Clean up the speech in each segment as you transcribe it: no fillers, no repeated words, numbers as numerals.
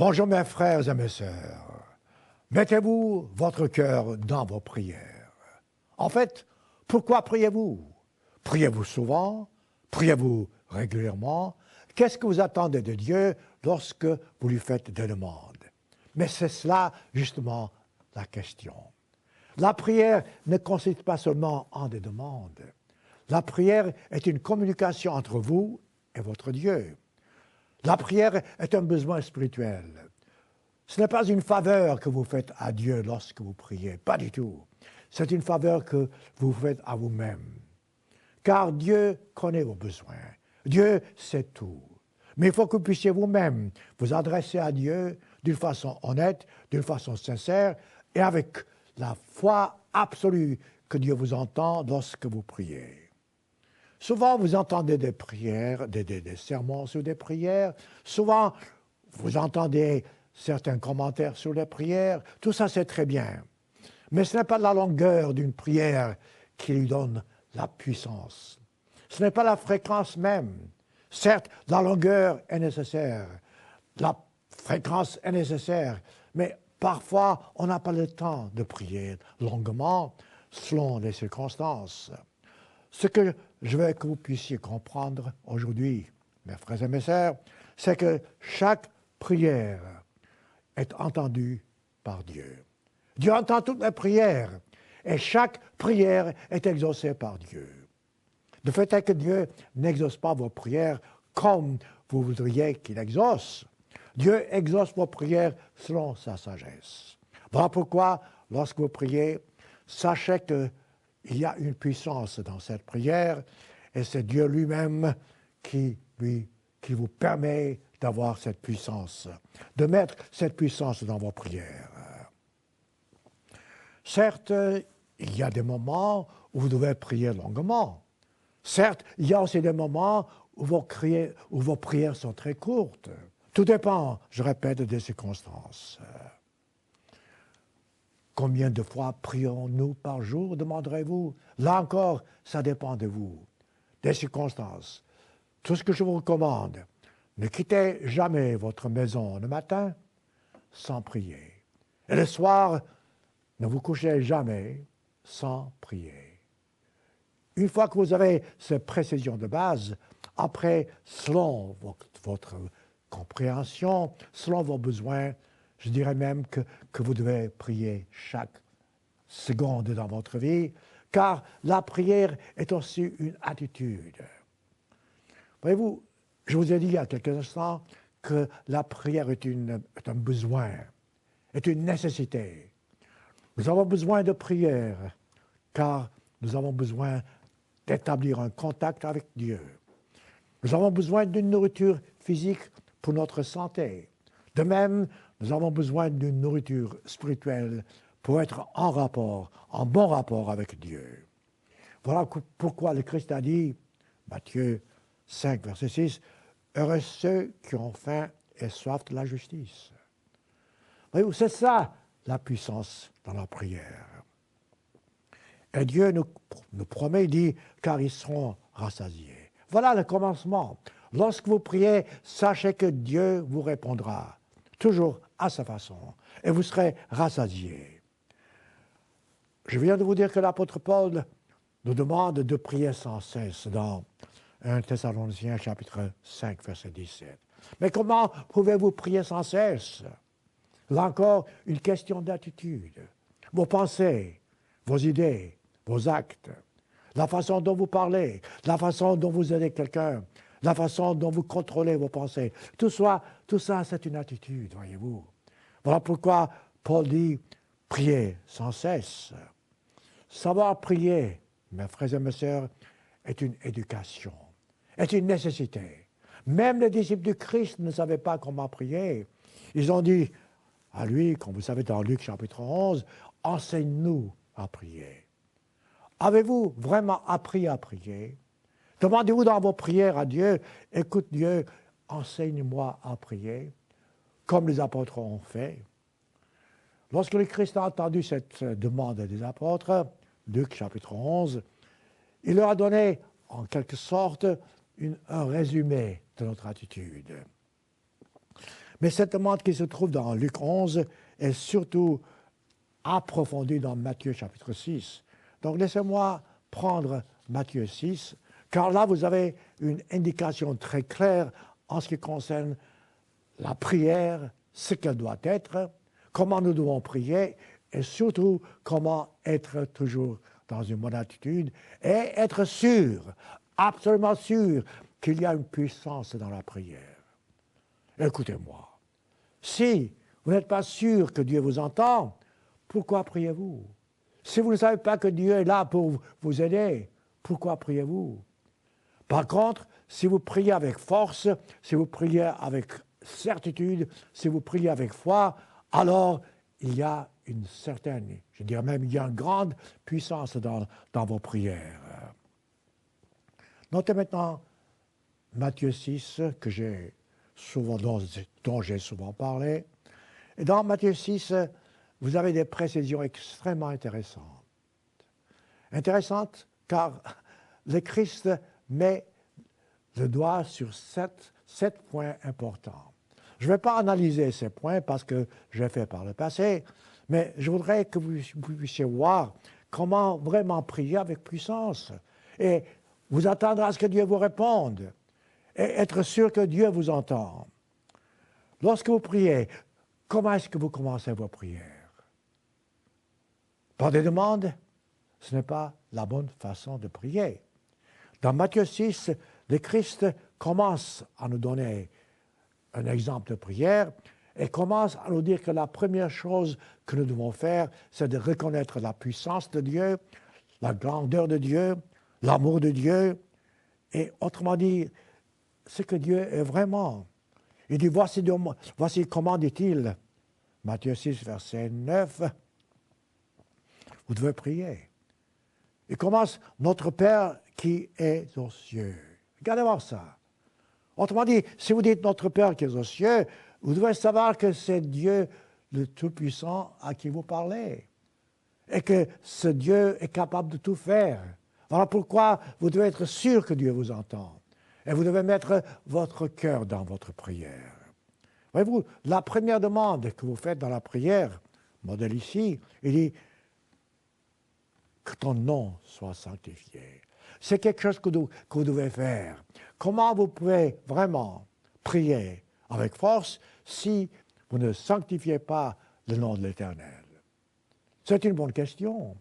Bonjour mes frères et mes sœurs. Mettez-vous votre cœur dans vos prières. En fait, pourquoi priez-vous? Priez-vous souvent? Priez-vous régulièrement? Qu'est-ce que vous attendez de Dieu lorsque vous lui faites des demandes? Mais c'est cela justement la question. La prière ne consiste pas seulement en des demandes. La prière est une communication entre vous et votre Dieu. La prière est un besoin spirituel. Ce n'est pas une faveur que vous faites à Dieu lorsque vous priez, pas du tout. C'est une faveur que vous faites à vous-même. Car Dieu connaît vos besoins. Dieu sait tout. Mais il faut que vous puissiez vous-même vous adresser à Dieu d'une façon honnête, d'une façon sincère et avec la foi absolue que Dieu vous entend lorsque vous priez. Souvent, vous entendez des prières, des sermons sur des prières. Souvent, vous entendez certains commentaires sur les prières. Tout ça, c'est très bien. Mais ce n'est pas la longueur d'une prière qui lui donne la puissance. Ce n'est pas la fréquence même. Certes, la longueur est nécessaire. La fréquence est nécessaire. Mais parfois, on n'a pas le temps de prier longuement selon les circonstances. Ce que je veux que vous puissiez comprendre aujourd'hui, mes frères et mes sœurs, c'est que chaque prière est entendue par Dieu. Dieu entend toutes les prières et chaque prière est exaucée par Dieu. Le fait est que Dieu n'exauce pas vos prières comme vous voudriez qu'il exauce. Dieu exauce vos prières selon sa sagesse. Voilà pourquoi, lorsque vous priez, sachez qu'il y a une puissance dans cette prière et c'est Dieu lui-même qui vous permet d'avoir cette puissance, de mettre cette puissance dans vos prières. Certes, il y a des moments où vous devez prier longuement. Certes, il y a aussi des moments où vos prières sont très courtes. Tout dépend, je répète, des circonstances. Combien de fois prions-nous par jour, demanderez-vous? Là encore, ça dépend de vous, des circonstances. Tout ce que je vous recommande, ne quittez jamais votre maison le matin sans prier. Et le soir, ne vous couchez jamais sans prier. Une fois que vous avez ces précisions de base, après, selon votre compréhension, selon vos besoins, je dirais même que vous devez prier chaque seconde dans votre vie, car la prière est aussi une attitude. Voyez-vous, je vous ai dit il y a quelques instants que la prière est un besoin, est une nécessité. Nous avons besoin de prière, car nous avons besoin d'établir un contact avec Dieu. Nous avons besoin d'une nourriture physique pour notre santé. De même, nous avons besoin d'une nourriture spirituelle pour être en bon rapport avec Dieu. Voilà pourquoi le Christ a dit, Matthieu 5, verset 6, « Heureux ceux qui ont faim et soif de la justice. » Voyez-vous, c'est ça la puissance dans la prière. Et Dieu nous promet, il dit, car ils seront rassasiés. Voilà le commencement. Lorsque vous priez, sachez que Dieu vous répondra, toujours à sa façon, et vous serez rassasiés. Je viens de vous dire que l'apôtre Paul nous demande de prier sans cesse dans 1 Thessaloniciens chapitre 5, verset 17. Mais comment pouvez-vous prier sans cesse? Là encore, une question d'attitude. Vos pensées, vos idées, vos actes, la façon dont vous parlez, la façon dont vous aidez quelqu'un, la façon dont vous contrôlez vos pensées. Tout ça, c'est une attitude, voyez-vous. Voilà pourquoi Paul dit, priez sans cesse. Savoir prier, mes frères et mes sœurs, est une éducation, est une nécessité. Même les disciples du Christ ne savaient pas comment prier. Ils ont dit à lui, comme vous savez dans Luc chapitre 11, « Enseigne-nous à prier. » Avez-vous vraiment appris à prier? Demandez-vous dans vos prières à Dieu, « Écoute Dieu, enseigne-moi à prier. » Comme les apôtres ont fait. Lorsque le Christ a entendu cette demande des apôtres, Luc chapitre 11, il leur a donné en quelque sorte un résumé de notre attitude. Mais cette demande qui se trouve dans Luc 11 est surtout approfondie dans Matthieu chapitre 6. Donc laissez-moi prendre Matthieu 6, car là vous avez une indication très claire en ce qui concerne la prière, ce qu'elle doit être, comment nous devons prier et surtout comment être toujours dans une bonne attitude et être sûr, absolument sûr qu'il y a une puissance dans la prière. Écoutez-moi, si vous n'êtes pas sûr que Dieu vous entend, pourquoi priez-vous? Si vous ne savez pas que Dieu est là pour vous aider, pourquoi priez-vous? Par contre, si vous priez avec force, si vous priez avec certitude, si vous priez avec foi, alors il y a une certaine, je dirais même, il y a une grande puissance dans vos prières. Notez maintenant Matthieu 6, dont j'ai souvent parlé. Et dans Matthieu 6, vous avez des précisions extrêmement intéressantes. Intéressantes car le Christ met le doigt sur sept points importants. Je ne vais pas analyser ces points parce que j'ai fait par le passé, mais je voudrais que vous puissiez voir comment vraiment prier avec puissance et vous attendre à ce que Dieu vous réponde et être sûr que Dieu vous entend. Lorsque vous priez, comment est-ce que vous commencez vos prières? Par des demandes? Ce n'est pas la bonne façon de prier. Dans Matthieu 6, le Christ commence à nous donner un exemple de prière et commence à nous dire que la première chose que nous devons faire, c'est de reconnaître la puissance de Dieu, la grandeur de Dieu, l'amour de Dieu, et autrement dit, ce que Dieu est vraiment. Il dit, voici comment dit-il, Matthieu 6, verset 9, vous devez prier. Il commence, notre Père qui est aux cieux. Regardez voir ça. Autrement dit, si vous dites notre Père qui est aux cieux, vous devez savoir que c'est Dieu le Tout-Puissant à qui vous parlez. Et que ce Dieu est capable de tout faire. Voilà pourquoi vous devez être sûr que Dieu vous entend. Et vous devez mettre votre cœur dans votre prière. Voyez-vous, la première demande que vous faites dans la prière, modèle ici, il dit que ton nom soit sanctifié. C'est quelque chose que vous devez faire. Comment vous pouvez vraiment prier avec force si vous ne sanctifiez pas le nom de l'Éternel? C'est une bonne question.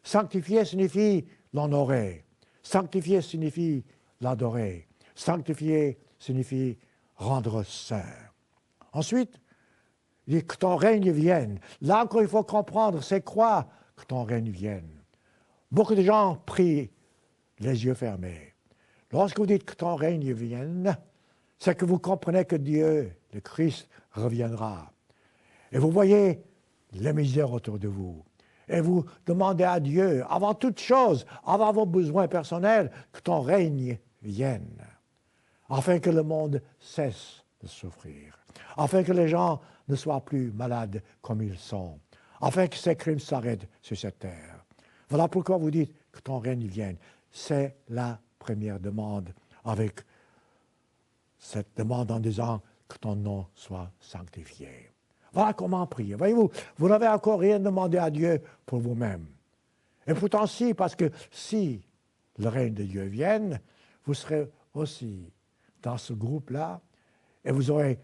Sanctifier signifie l'honorer. Sanctifier signifie l'adorer. Sanctifier signifie rendre saint. Ensuite, il dit que ton règne vienne. Là encore, il faut comprendre, c'est quoi que ton règne vienne? Beaucoup de gens prient les yeux fermés. Lorsque vous dites que ton règne vienne, c'est que vous comprenez que Dieu, le Christ, reviendra. Et vous voyez les misères autour de vous. Et vous demandez à Dieu, avant toute chose, avant vos besoins personnels, que ton règne vienne, afin que le monde cesse de souffrir, afin que les gens ne soient plus malades comme ils sont, afin que ces crimes s'arrêtent sur cette terre. Voilà pourquoi vous dites que ton règne vienne. C'est la première demande, avec cette demande en disant que ton nom soit sanctifié. Voilà comment prier. Voyez-vous, vous n'avez encore rien demandé à Dieu pour vous-même. Et pourtant, si, parce que si le règne de Dieu vienne, vous serez aussi dans ce groupe-là et vous aurez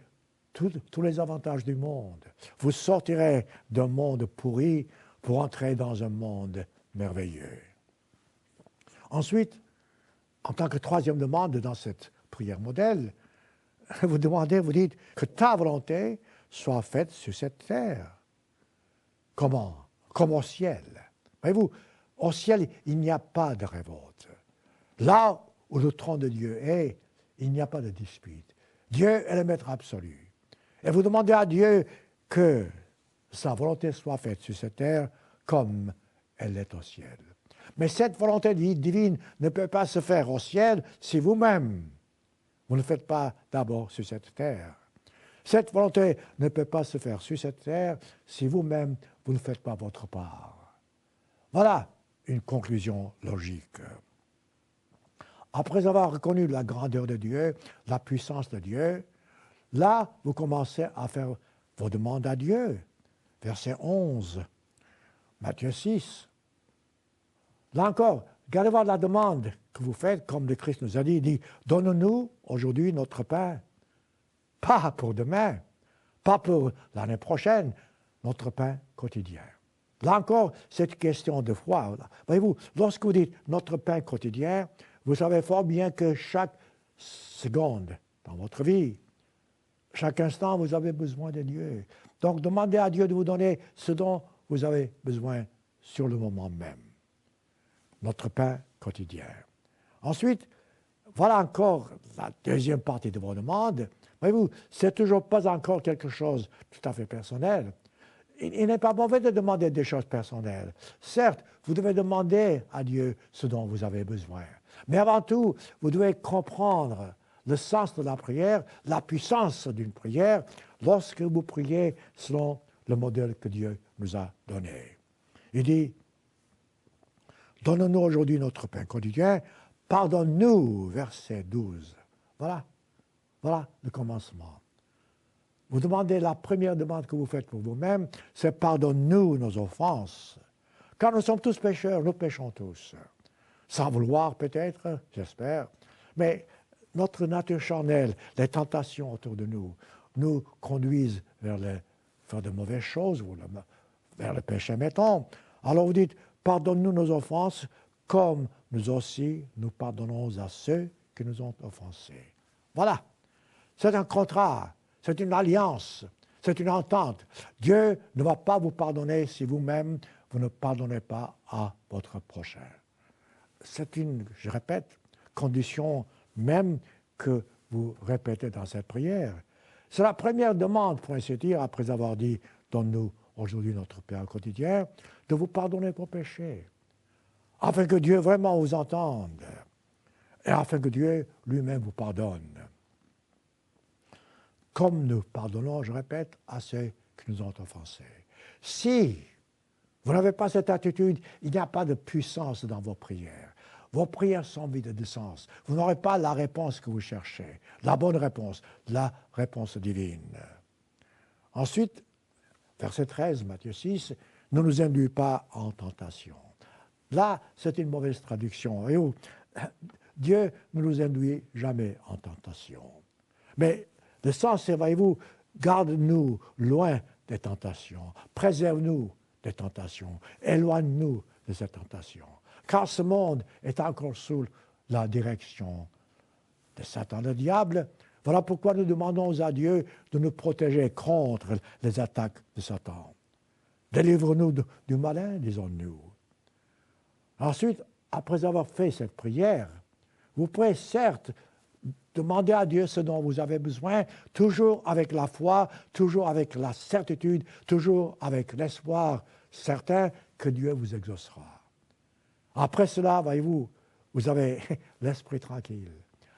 tous les avantages du monde. Vous sortirez d'un monde pourri pour entrer dans un monde merveilleux. Ensuite, en tant que troisième demande dans cette prière modèle, vous demandez, vous dites que ta volonté soit faite sur cette terre. Comment? Comme au ciel. Voyez-vous, au ciel, il n'y a pas de révolte. Là où le trône de Dieu est, il n'y a pas de dispute. Dieu est le maître absolu. Et vous demandez à Dieu que sa volonté soit faite sur cette terre comme elle est au ciel. Mais cette volonté divine ne peut pas se faire au ciel si vous-même, vous ne faites pas d'abord sur cette terre. Cette volonté ne peut pas se faire sur cette terre si vous-même, vous ne faites pas votre part. Voilà une conclusion logique. Après avoir reconnu la grandeur de Dieu, la puissance de Dieu, Là, vous commencez à faire vos demandes à Dieu. Verset 11, Matthieu 6. Là encore, regardez voir la demande que vous faites, comme le Christ nous a dit. Il dit, donne-nous aujourd'hui notre pain. Pas pour demain, pas pour l'année prochaine, notre pain quotidien. Là encore, c'est une question de foi. Voyez-vous, lorsque vous dites notre pain quotidien, vous savez fort bien que chaque seconde dans votre vie, chaque instant, vous avez besoin de Dieu. Donc, demandez à Dieu de vous donner ce dont vous avez besoin sur le moment même. Notre pain quotidien. Ensuite, voilà encore la deuxième partie de vos demandes. Voyez-vous, c'est toujours pas encore quelque chose de tout à fait personnel. Il n'est pas mauvais de demander des choses personnelles. Certes, vous devez demander à Dieu ce dont vous avez besoin. Mais avant tout, vous devez comprendre le sens de la prière, la puissance d'une prière, lorsque vous priez selon le modèle que Dieu nous a donné. Il dit, donne-nous aujourd'hui notre pain quotidien, pardonne-nous, verset 12. Voilà le commencement. Vous demandez, la première demande que vous faites pour vous-même, c'est pardonne-nous nos offenses. Car nous sommes tous pécheurs, nous péchons tous. Sans vouloir peut-être, j'espère, mais notre nature charnelle, les tentations autour de nous conduisent vers faire de mauvaises choses, ou vers le péché, mettons. Alors vous dites, pardonne-nous nos offenses, comme nous aussi nous pardonnons à ceux qui nous ont offensés. Voilà, c'est un contrat, c'est une alliance, c'est une entente. Dieu ne va pas vous pardonner si vous-même, vous ne pardonnez pas à votre prochain. C'est une, je répète, condition même que vous répétez dans cette prière. C'est la première demande, pour ainsi dire, après avoir dit « Donne-nous aujourd'hui notre pain quotidien », de vous pardonner vos péchés, afin que Dieu vraiment vous entende, et afin que Dieu lui-même vous pardonne. Comme nous pardonnons, je répète, à ceux qui nous ont offensés. Si vous n'avez pas cette attitude, il n'y a pas de puissance dans vos prières. Vos prières sont vides de sens. Vous n'aurez pas la réponse que vous cherchez, la bonne réponse, la réponse divine. Ensuite, verset 13, Matthieu 6, « Ne nous induis pas en tentation ». Là, c'est une mauvaise traduction. Et Dieu ne nous induit jamais en tentation. Mais le sens, c'est, voyez-vous, garde-nous loin des tentations, préserve-nous des tentations, éloigne-nous de ces tentations. Car ce monde est encore sous la direction de Satan, le diable. Voilà pourquoi nous demandons à Dieu de nous protéger contre les attaques de Satan. Délivre-nous du malin, disons-nous. Ensuite, après avoir fait cette prière, vous pouvez certes demander à Dieu ce dont vous avez besoin, toujours avec la foi, toujours avec la certitude, toujours avec l'espoir certain que Dieu vous exaucera. Après cela, voyez-vous, vous avez l'esprit tranquille.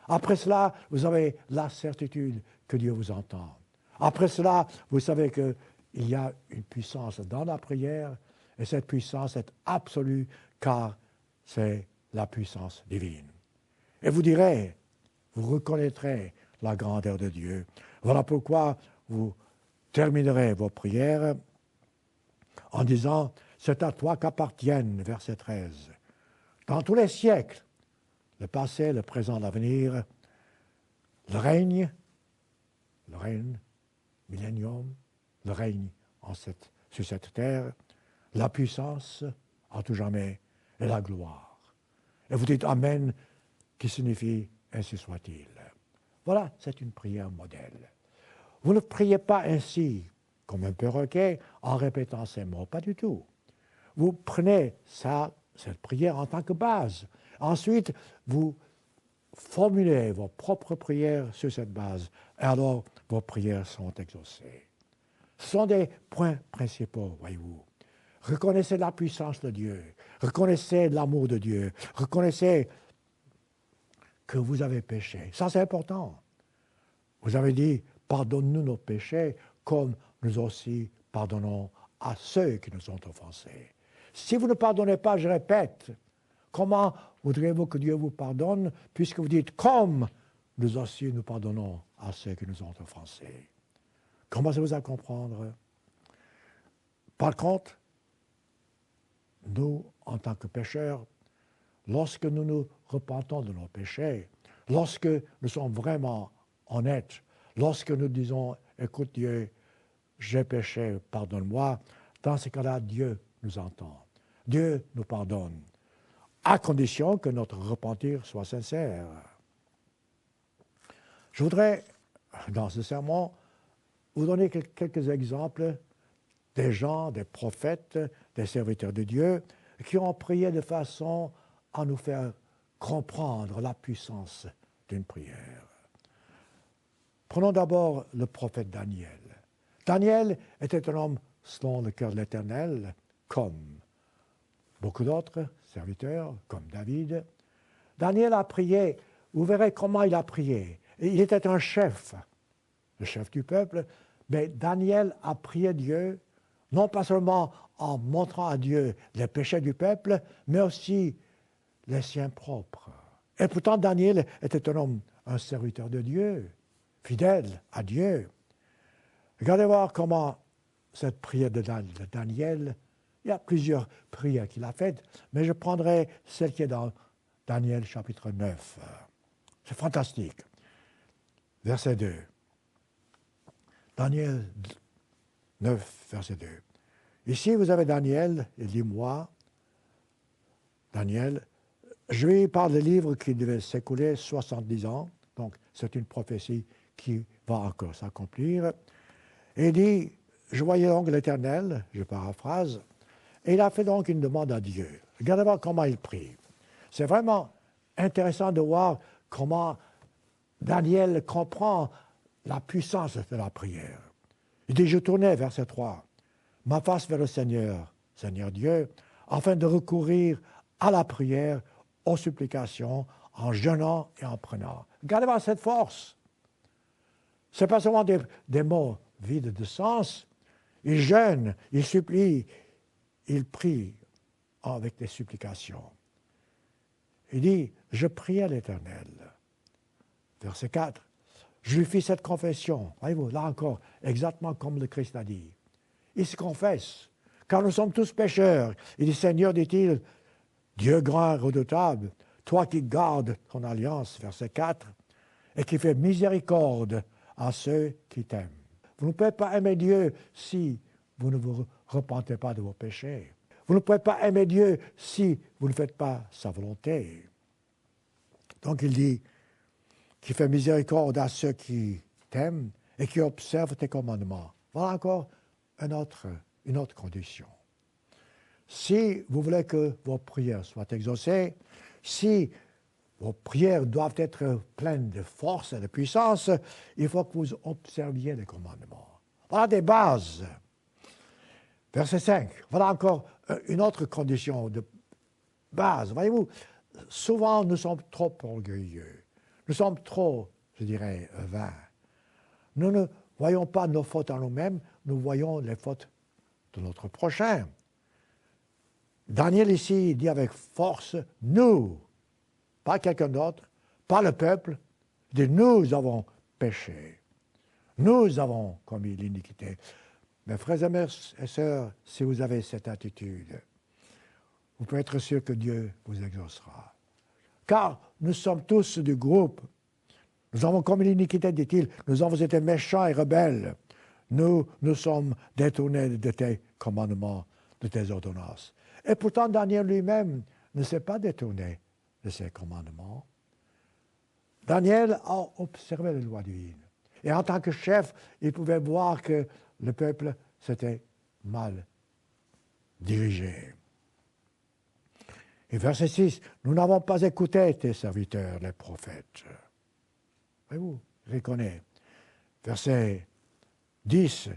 Après cela, vous avez la certitude que Dieu vous entend. Après cela, vous savez qu'il y a une puissance dans la prière, et cette puissance est absolue, car c'est la puissance divine. Et vous direz, vous reconnaîtrez la grandeur de Dieu. Voilà pourquoi vous terminerez vos prières en disant, c'est à toi qu'appartiennent, verset 13, dans tous les siècles, le passé, le présent, l'avenir, le règne, millénium, le règne sur cette terre, la puissance à tout jamais et la gloire. Et vous dites Amen, qui signifie ainsi soit-il. Voilà, c'est une prière modèle. Vous ne priez pas ainsi, comme un perroquet, en répétant ces mots, pas du tout. Vous prenez cette prière en tant que base. Ensuite, vous formulez vos propres prières sur cette base, et alors vos prières sont exaucées. Ce sont des points principaux, voyez-vous. Reconnaissez la puissance de Dieu, reconnaissez l'amour de Dieu, reconnaissez que vous avez péché. Ça, c'est important. Vous avez dit, pardonne-nous nos péchés, comme nous aussi pardonnons à ceux qui nous ont offensés. Si vous ne pardonnez pas, je répète, comment voudriez-vous que Dieu vous pardonne, puisque vous dites, comme nous aussi nous pardonnons à ceux qui nous ont offensés. Commencez-vous à comprendre? Par contre, nous, en tant que pécheurs, lorsque nous nous repentons de nos péchés, lorsque nous sommes vraiment honnêtes, lorsque nous disons, écoute Dieu, j'ai péché, pardonne-moi, dans ce cas-là, Dieu nous entend. Dieu nous pardonne, à condition que notre repentir soit sincère. Je voudrais, dans ce sermon, vous donner quelques exemples des gens, des prophètes, des serviteurs de Dieu, qui ont prié de façon à nous faire comprendre la puissance d'une prière. Prenons d'abord le prophète Daniel. Daniel était un homme selon le cœur de l'Éternel, comme beaucoup d'autres serviteurs, comme David. Daniel a prié, vous verrez comment il a prié. Il était un chef, le chef du peuple, mais Daniel a prié Dieu, non pas seulement en montrant à Dieu les péchés du peuple, mais aussi les siens propres. Et pourtant, Daniel était un homme, un serviteur de Dieu, fidèle à Dieu. Regardez voir comment cette prière de Daniel, il y a plusieurs prières qu'il a faites, mais je prendrai celle qui est dans Daniel chapitre 9. C'est fantastique. Verset 2. Daniel 9, verset 2. Ici, vous avez Daniel, il dit moi, Daniel, je lui parle de livre qui devait s'écouler 70 ans, donc c'est une prophétie qui va encore s'accomplir. Et il dit, je voyais donc l'Éternel, je paraphrase, et il a fait donc une demande à Dieu. Regardez voir comment il prie. C'est vraiment intéressant de voir comment Daniel comprend la puissance de la prière. Il dit, je tournais, verset 3, ma face vers le Seigneur, Seigneur Dieu, afin de recourir à la prière, aux supplications, en jeûnant et en prenant. Regardez voir cette force. Ce n'est pas seulement des mots vides de sens. Il jeûne, il supplie, il prie avec des supplications. Il dit, je priais l'Éternel. Verset 4. Je lui fis cette confession. Voyez-vous, là encore, exactement comme le Christ a dit. Il se confesse, car nous sommes tous pécheurs. Il dit, Seigneur, dit-il, Dieu grand et redoutable, toi qui gardes ton alliance, verset 4, et qui fais miséricorde à ceux qui t'aiment. Vous ne pouvez pas aimer Dieu si vous ne vous repentez pas de vos péchés. Vous ne pouvez pas aimer Dieu si vous ne faites pas sa volonté. Donc il dit, qui fait miséricorde à ceux qui t'aiment et qui observent tes commandements. Voilà encore une autre condition. Si vous voulez que vos prières soient exaucées, si vos prières doivent être pleines de force et de puissance, il faut que vous observiez les commandements. Voilà des bases. Verset 5. Voilà encore une autre condition de base. Voyez-vous, souvent nous sommes trop orgueilleux. Nous sommes trop, je dirais, vains. Nous ne voyons pas nos fautes en nous-mêmes, nous voyons les fautes de notre prochain. Daniel ici dit avec force, nous, pas quelqu'un d'autre, pas le peuple, dit nous avons péché. Nous avons commis l'iniquité. Mes frères et sœurs, si vous avez cette attitude, vous pouvez être sûr que Dieu vous exaucera. Car nous sommes tous du groupe. Nous avons commis l'iniquité, dit-il. Nous avons été méchants et rebelles. Nous nous sommes détournés de tes commandements, de tes ordonnances. Et pourtant, Daniel lui-même ne s'est pas détourné de ses commandements. Daniel a observé les lois divines. Et en tant que chef, il pouvait voir que le peuple s'était mal dirigé. Et verset 6, nous n'avons pas écouté tes serviteurs, les prophètes. Voyez-vous, je reconnais. Verset 10,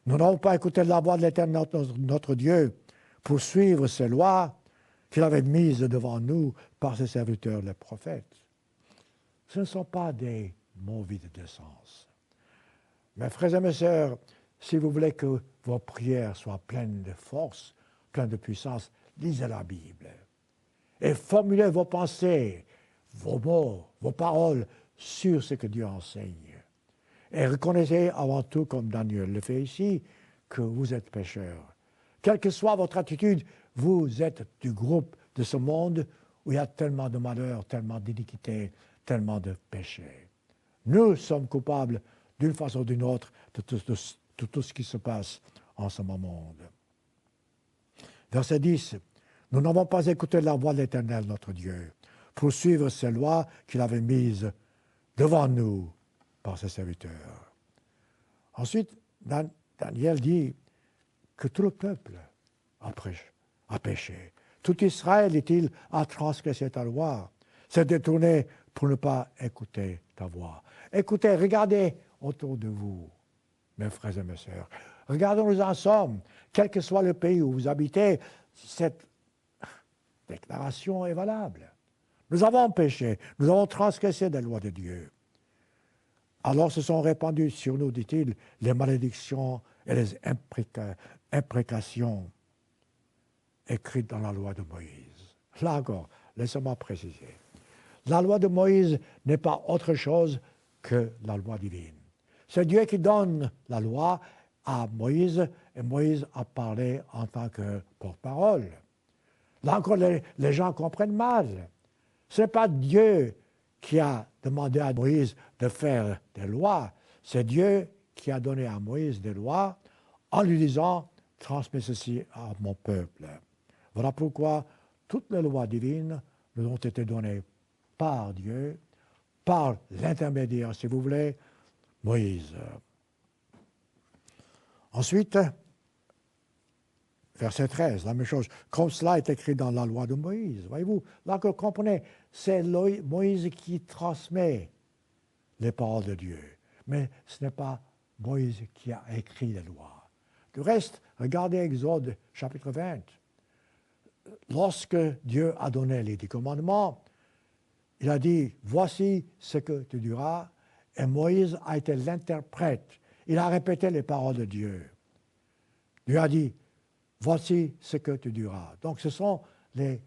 nous n'avons pas écouté la voix de l'Éternel, notre Dieu, pour suivre ses lois qu'il avait mises devant nous par ses serviteurs, les prophètes. Ce ne sont pas des mots vides de sens. Mes frères et mes sœurs, si vous voulez que vos prières soient pleines de force, pleines de puissance, lisez la Bible. Et formulez vos pensées, vos mots, vos paroles sur ce que Dieu enseigne. Et reconnaissez avant tout, comme Daniel le fait ici, que vous êtes pécheurs. Quelle que soit votre attitude, vous êtes du groupe de ce monde où il y a tellement de malheur, tellement d'iniquité, tellement de péché. Nous sommes coupables d'une façon ou d'une autre de tout ce qui se passe en ce monde. Verset 10. Nous n'avons pas écouté la voix de l'Éternel, notre Dieu, pour suivre ses lois qu'il avait mises devant nous par ses serviteurs. Ensuite, Daniel dit que tout le peuple a péché. Tout Israël, dit-il, a transgressé ta loi, s'est détourné pour ne pas écouter ta voix. Écoutez, regardez autour de vous, mes frères et mes sœurs. Regardez où nous en sommes. Quel que soit le pays où vous habitez, cette déclaration est valable. Nous avons péché, nous avons transgressé la loi de Dieu. Alors se sont répandues sur nous, dit-il, les malédictions et les imprécations écrites dans la loi de Moïse. Là encore, laissez-moi préciser. La loi de Moïse n'est pas autre chose que la loi divine. C'est Dieu qui donne la loi à Moïse, et Moïse a parlé en tant que porte-parole. Là encore, les gens comprennent mal. Ce n'est pas Dieu qui a demandé à Moïse de faire des lois, c'est Dieu qui a donné à Moïse des lois en lui disant « transmets ceci à mon peuple ». Voilà pourquoi toutes les lois divines nous ont été données par Dieu, par l'intermédiaire, si vous voulez, Moïse. Ensuite, verset 13, la même chose. Comme cela est écrit dans la loi de Moïse. Voyez-vous, là que vous comprenez, c'est Moïse qui transmet les paroles de Dieu. Mais ce n'est pas Moïse qui a écrit les lois. Du reste, regardez Exode chapitre 20. Lorsque Dieu a donné les 10 commandements, il a dit, voici ce que tu diras. Et Moïse a été l'interprète. Il a répété les paroles de Dieu. Dieu a dit, voici ce que tu diras. Donc ce sont les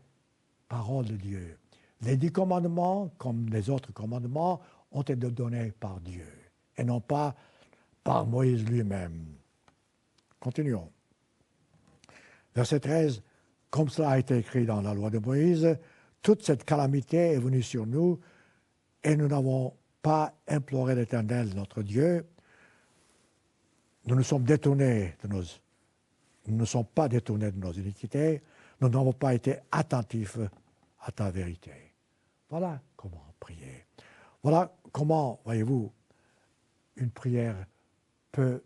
paroles de Dieu. Les 10 commandements, comme les autres commandements, ont été donnés par Dieu et non pas par Moïse lui-même. Continuons. Verset 13. Comme cela a été écrit dans la loi de Moïse, toute cette calamité est venue sur nous et nous n'avons pas imploré l'Éternel, notre Dieu. Nous ne sommes pas détournés de nos iniquités. Nous n'avons pas été attentifs à ta vérité. Voilà comment prier. Voilà comment, voyez-vous, une prière peut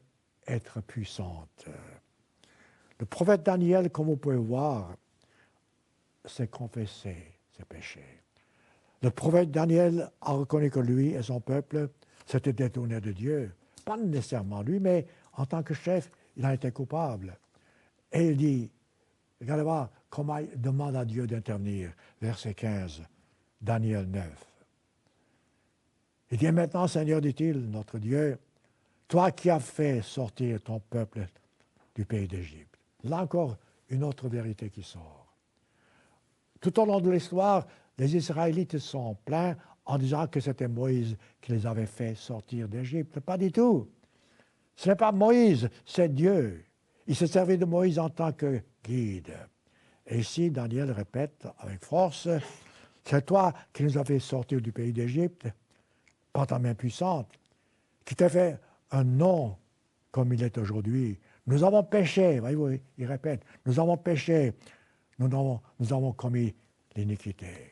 être puissante. Le prophète Daniel, comme vous pouvez voir, s'est confessé ses péchés. Le prophète Daniel a reconnu que lui et son peuple s'étaient détournés de Dieu. Pas nécessairement lui, mais en tant que chef, il a été coupable. Et il dit, regardez voir comment il demande à Dieu d'intervenir. Verset 15, Daniel 9. Il dit, maintenant, Seigneur, dit-il, notre Dieu, toi qui as fait sortir ton peuple du pays d'Égypte. Là encore, une autre vérité qui sort. Tout au long de l'histoire, les Israélites sont plaints en disant que c'était Moïse qui les avait fait sortir d'Égypte. Pas du tout. Ce n'est pas Moïse, c'est Dieu. Il s'est servi de Moïse en tant que guide. Et ici, Daniel répète avec force, c'est toi qui nous as fait sortir du pays d'Égypte par ta main puissante, qui t'a fait un nom comme il est aujourd'hui. Nous avons péché, voyez-vous, il répète, nous avons péché, nous avons commis l'iniquité.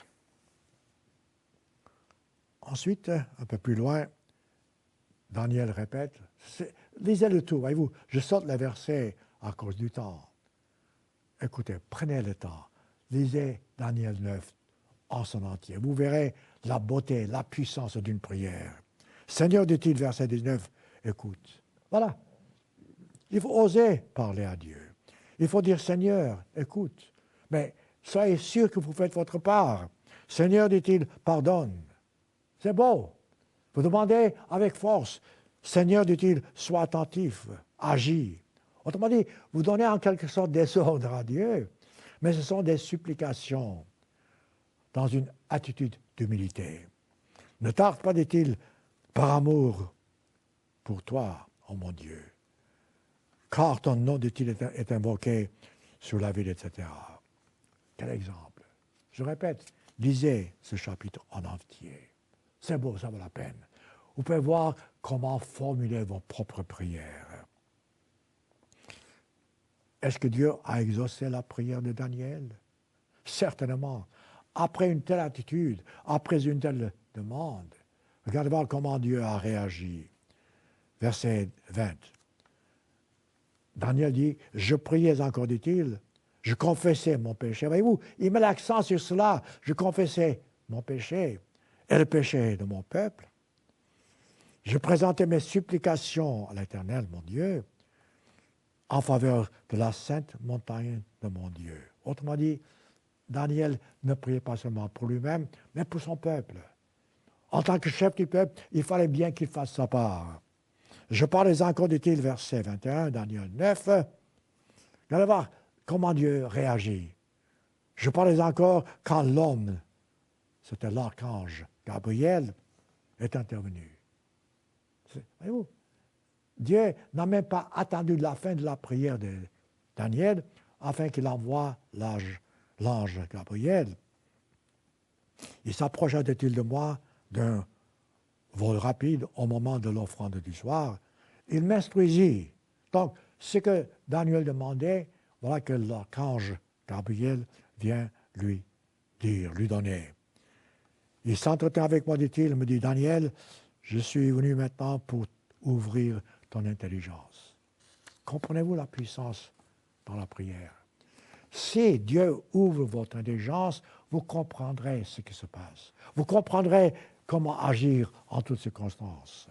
Ensuite, un peu plus loin, Daniel répète, lisez le tout, voyez-vous, je saute les versets à cause du temps. Écoutez, prenez le temps, lisez Daniel 9 en son entier. Vous verrez la beauté, la puissance d'une prière. Seigneur, dit-il, verset 19, écoute. Voilà. Il faut oser parler à Dieu. Il faut dire, Seigneur, écoute. Mais soyez sûr que vous faites votre part. Seigneur, dit-il, pardonne. C'est beau. Vous demandez avec force. Seigneur, dit-il, sois attentif, agis. Autrement dit, vous donnez en quelque sorte des ordres à Dieu, mais ce sont des supplications dans une attitude d'humilité. Ne tarde pas, dit-il, par amour pour toi, ô mon Dieu, car ton nom, dit-il, est invoqué sur la ville, etc. Quel exemple. Je répète, lisez ce chapitre en entier. C'est beau, ça vaut la peine. Vous pouvez voir comment formuler vos propres prières. Est-ce que Dieu a exaucé la prière de Daniel? Certainement. Après une telle attitude, après une telle demande, regardez voir comment Dieu a réagi. Verset 20. Daniel dit, « Je priais encore, dit-il, je confessais mon péché. » Voyez-vous, il met l'accent sur cela. Je confessais mon péché et le péché de mon peuple. Je présentais mes supplications à l'Éternel, mon Dieu, en faveur de la sainte montagne de mon Dieu. Autrement dit, Daniel ne priait pas seulement pour lui-même, mais pour son peuple. En tant que chef du peuple, il fallait bien qu'il fasse sa part. Je parlais encore, dit-il, verset 21, Daniel 9. Allez voir comment Dieu réagit. Je parlais encore quand l'homme, c'était l'archange Gabriel, est intervenu. Voyez-vous, Dieu n'a même pas attendu la fin de la prière de Daniel afin qu'il envoie l'ange Gabriel. Il s'approcha, dit-il, de moi d'un vol rapide au moment de l'offrande du soir. Il m'instruisit. Donc, ce que Daniel demandait, voilà que l'archange Gabriel vient lui dire, lui donner. Il s'entretint avec moi, dit-il, me dit, Daniel, je suis venu maintenant pour ouvrir ton intelligence. Comprenez-vous la puissance dans la prière? Si Dieu ouvre votre intelligence, vous comprendrez ce qui se passe. Vous comprendrez comment agir en toutes circonstances.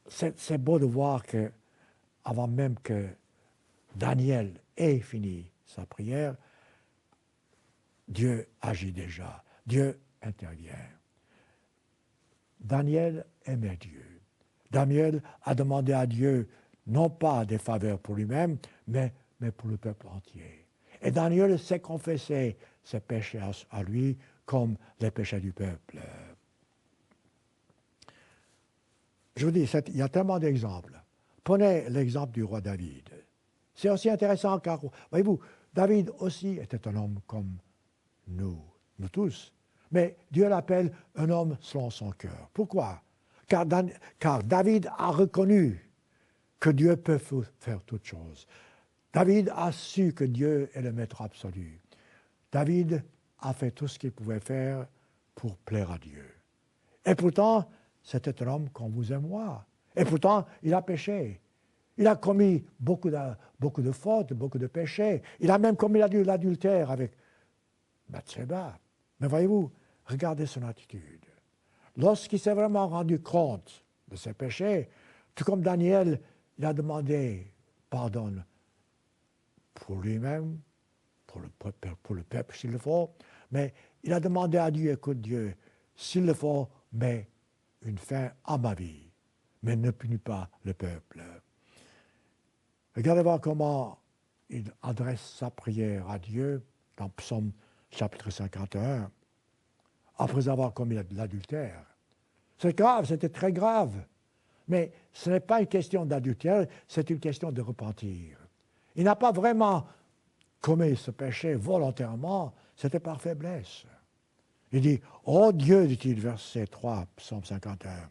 C'est beau de voir que, avant même que Daniel ait fini sa prière, Dieu agit déjà. Dieu intervient. Daniel aimait Dieu. Daniel a demandé à Dieu non pas des faveurs pour lui-même, mais pour le peuple entier. Et Daniel s'est confessé ses péchés à lui comme les péchés du peuple. Je vous dis, il y a tellement d'exemples. Prenez l'exemple du roi David. C'est aussi intéressant car, voyez-vous, David aussi était un homme comme nous tous. Mais Dieu l'appelle un homme selon son cœur. Pourquoi? Car David a reconnu que Dieu peut faire toutes choses. David a su que Dieu est le maître absolu. David a fait tout ce qu'il pouvait faire pour plaire à Dieu. Et pourtant, c'était un homme comme vous et moi. Et pourtant, il a péché. Il a commis beaucoup de fautes, beaucoup de péchés. Il a même commis l'adultère avec Bathsheba. Mais voyez-vous, regardez son attitude. Lorsqu'il s'est vraiment rendu compte de ses péchés, tout comme Daniel, il a demandé pardon pour lui-même, pour le peuple s'il le faut, mais il a demandé à Dieu, écoute Dieu, s'il le faut, mets une fin à ma vie, mais ne punis pas le peuple. Regardez voir comment il adresse sa prière à Dieu dans Psaume chapitre 51, après avoir commis l'adultère. C'est grave, c'était très grave. Mais ce n'est pas une question d'adultère, c'est une question de repentir. Il n'a pas vraiment commis ce péché volontairement, c'était par faiblesse. Il dit, « Oh Dieu, dit-il, verset 3, Psaume 51,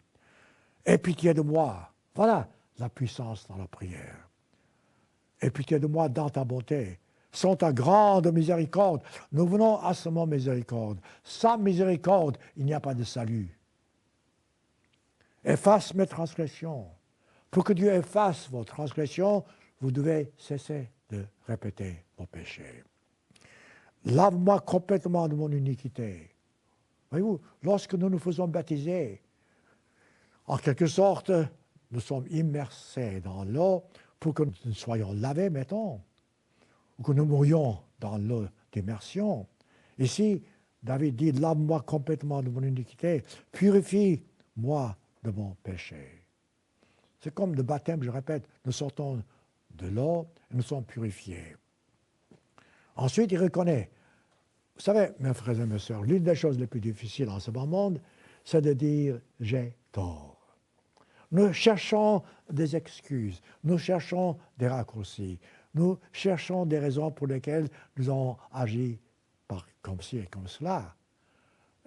aie pitié de moi. » Voilà la puissance dans la prière. « Aie pitié de moi dans ta bonté. Sans ta grande miséricorde. » Nous venons à ce mot miséricorde. Sans miséricorde, il n'y a pas de salut. Efface mes transgressions. Pour que Dieu efface vos transgressions, vous devez cesser de répéter vos péchés. Lave-moi complètement de mon iniquité. Voyez-vous, lorsque nous nous faisons baptiser, en quelque sorte, nous sommes immersés dans l'eau pour que nous soyons lavés, mettons, ou que nous mourions dans l'eau d'immersion. Ici, David dit, lave-moi complètement de mon iniquité, purifie-moi de mon péché. C'est comme le baptême, je répète, nous sortons de l'eau et nous sommes purifiés. Ensuite, il reconnaît, Vous savez, mes frères et mes sœurs, l'une des choses les plus difficiles en ce bas monde, c'est de dire « j'ai tort ». Nous cherchons des excuses, nous cherchons des raccourcis, nous cherchons des raisons pour lesquelles nous avons agi comme ci et comme cela.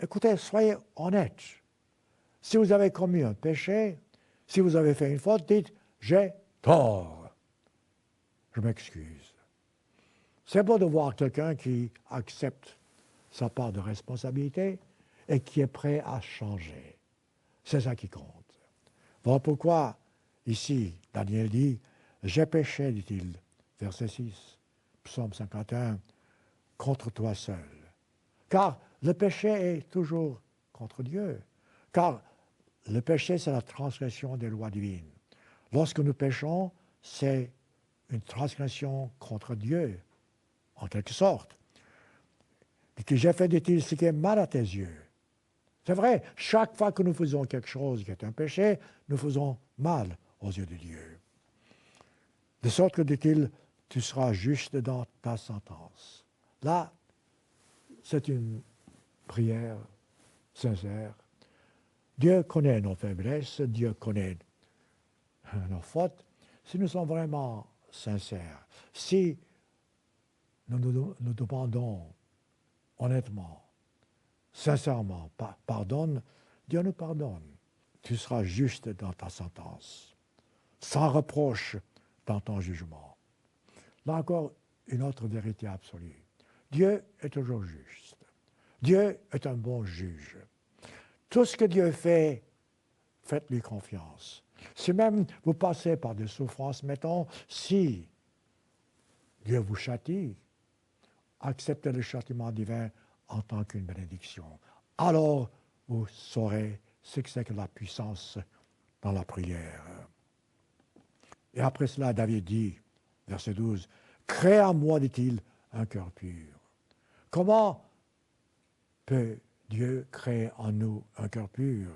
Écoutez, soyez honnêtes. Si vous avez commis un péché, si vous avez fait une faute, dites « j'ai tort ». Je m'excuse. C'est beau de voir quelqu'un qui accepte sa part de responsabilité et qui est prêt à changer. C'est ça qui compte. Voilà pourquoi, ici, Daniel dit « J'ai péché, dit-il, verset 6, psaume 51, contre toi seul. » Car le péché est toujours contre Dieu. Car le péché, c'est la transgression des lois divines. Lorsque nous péchons, c'est une transgression contre Dieu, en quelque sorte. Et j'ai fait, dit-il, ce qui est mal à tes yeux. C'est vrai, chaque fois que nous faisons quelque chose qui est un péché, nous faisons mal aux yeux de Dieu. De sorte que, dit-il, tu seras juste dans ta sentence. Là, c'est une prière sincère. Dieu connaît nos faiblesses, Dieu connaît nos fautes. Si nous sommes vraiment sincères, si nous demandons honnêtement, sincèrement, pardonne, Dieu nous pardonne. Tu seras juste dans ta sentence, sans reproche dans ton jugement. Là encore, une autre vérité absolue. Dieu est toujours juste. Dieu est un bon juge. Tout ce que Dieu fait, faites-lui confiance. Si même vous passez par des souffrances, mettons, si Dieu vous châtie, acceptez le châtiment divin en tant qu'une bénédiction. Alors, vous saurez ce que c'est que la puissance dans la prière. Et après cela, David dit, verset 12, « Crée en moi, dit-il, un cœur pur. » Comment peut Dieu créer en nous un cœur pur?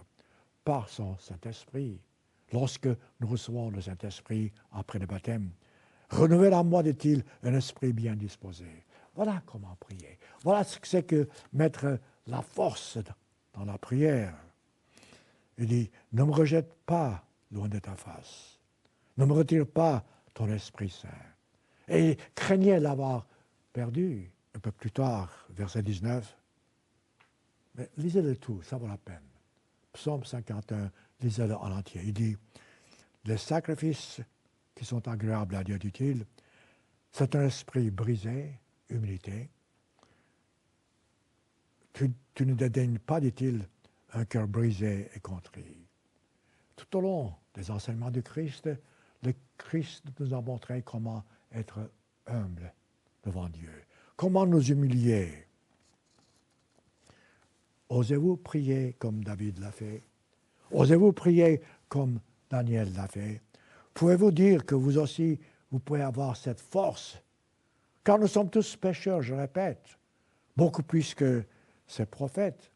Par son Saint-Esprit. Lorsque nous recevons le Saint-Esprit après le baptême, « Renouvelle en moi, dit-il, un esprit bien disposé. » Voilà comment prier. Voilà ce que c'est que mettre la force dans la prière. Il dit, ne me rejette pas loin de ta face. Ne me retire pas ton Esprit Saint. Et il craignait l'avoir perdu. Un peu plus tard, verset 19. Mais lisez-le tout, ça vaut la peine. Psaume 51, lisez-le en entier. Il dit, les sacrifices qui sont agréables à Dieu, dit-il, c'est un esprit brisé, humilité. Tu ne dédaignes pas, dit-il, un cœur brisé et contrit. Tout au long des enseignements du Christ, le Christ nous a montré comment être humble devant Dieu, comment nous humilier. Osez-vous prier comme David l'a fait? Osez-vous prier comme Daniel l'a fait? Pouvez-vous dire que vous aussi, vous pouvez avoir cette force? Car nous sommes tous pécheurs, je répète, beaucoup plus que ces prophètes.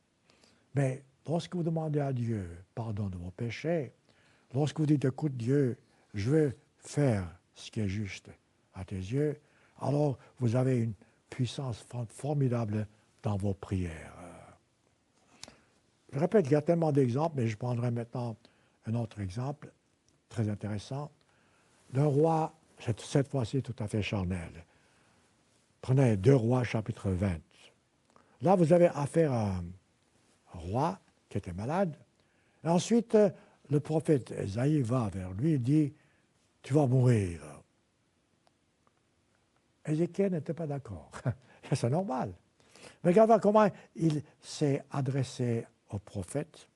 Mais lorsque vous demandez à Dieu pardon de vos péchés, lorsque vous dites, écoute Dieu, je veux faire ce qui est juste à tes yeux, alors vous avez une puissance formidable dans vos prières. Je répète, il y a tellement d'exemples, mais je prendrai maintenant un autre exemple très intéressant d'un roi, cette fois-ci tout à fait charnel. Prenez 2 Rois, chapitre 20. Là, vous avez affaire à un roi qui était malade. Et ensuite, le prophète Ésaïe va vers lui et dit, « Tu vas mourir. » Ézéchiel n'était pas d'accord. C'est normal. Mais regardez comment il s'est adressé au prophète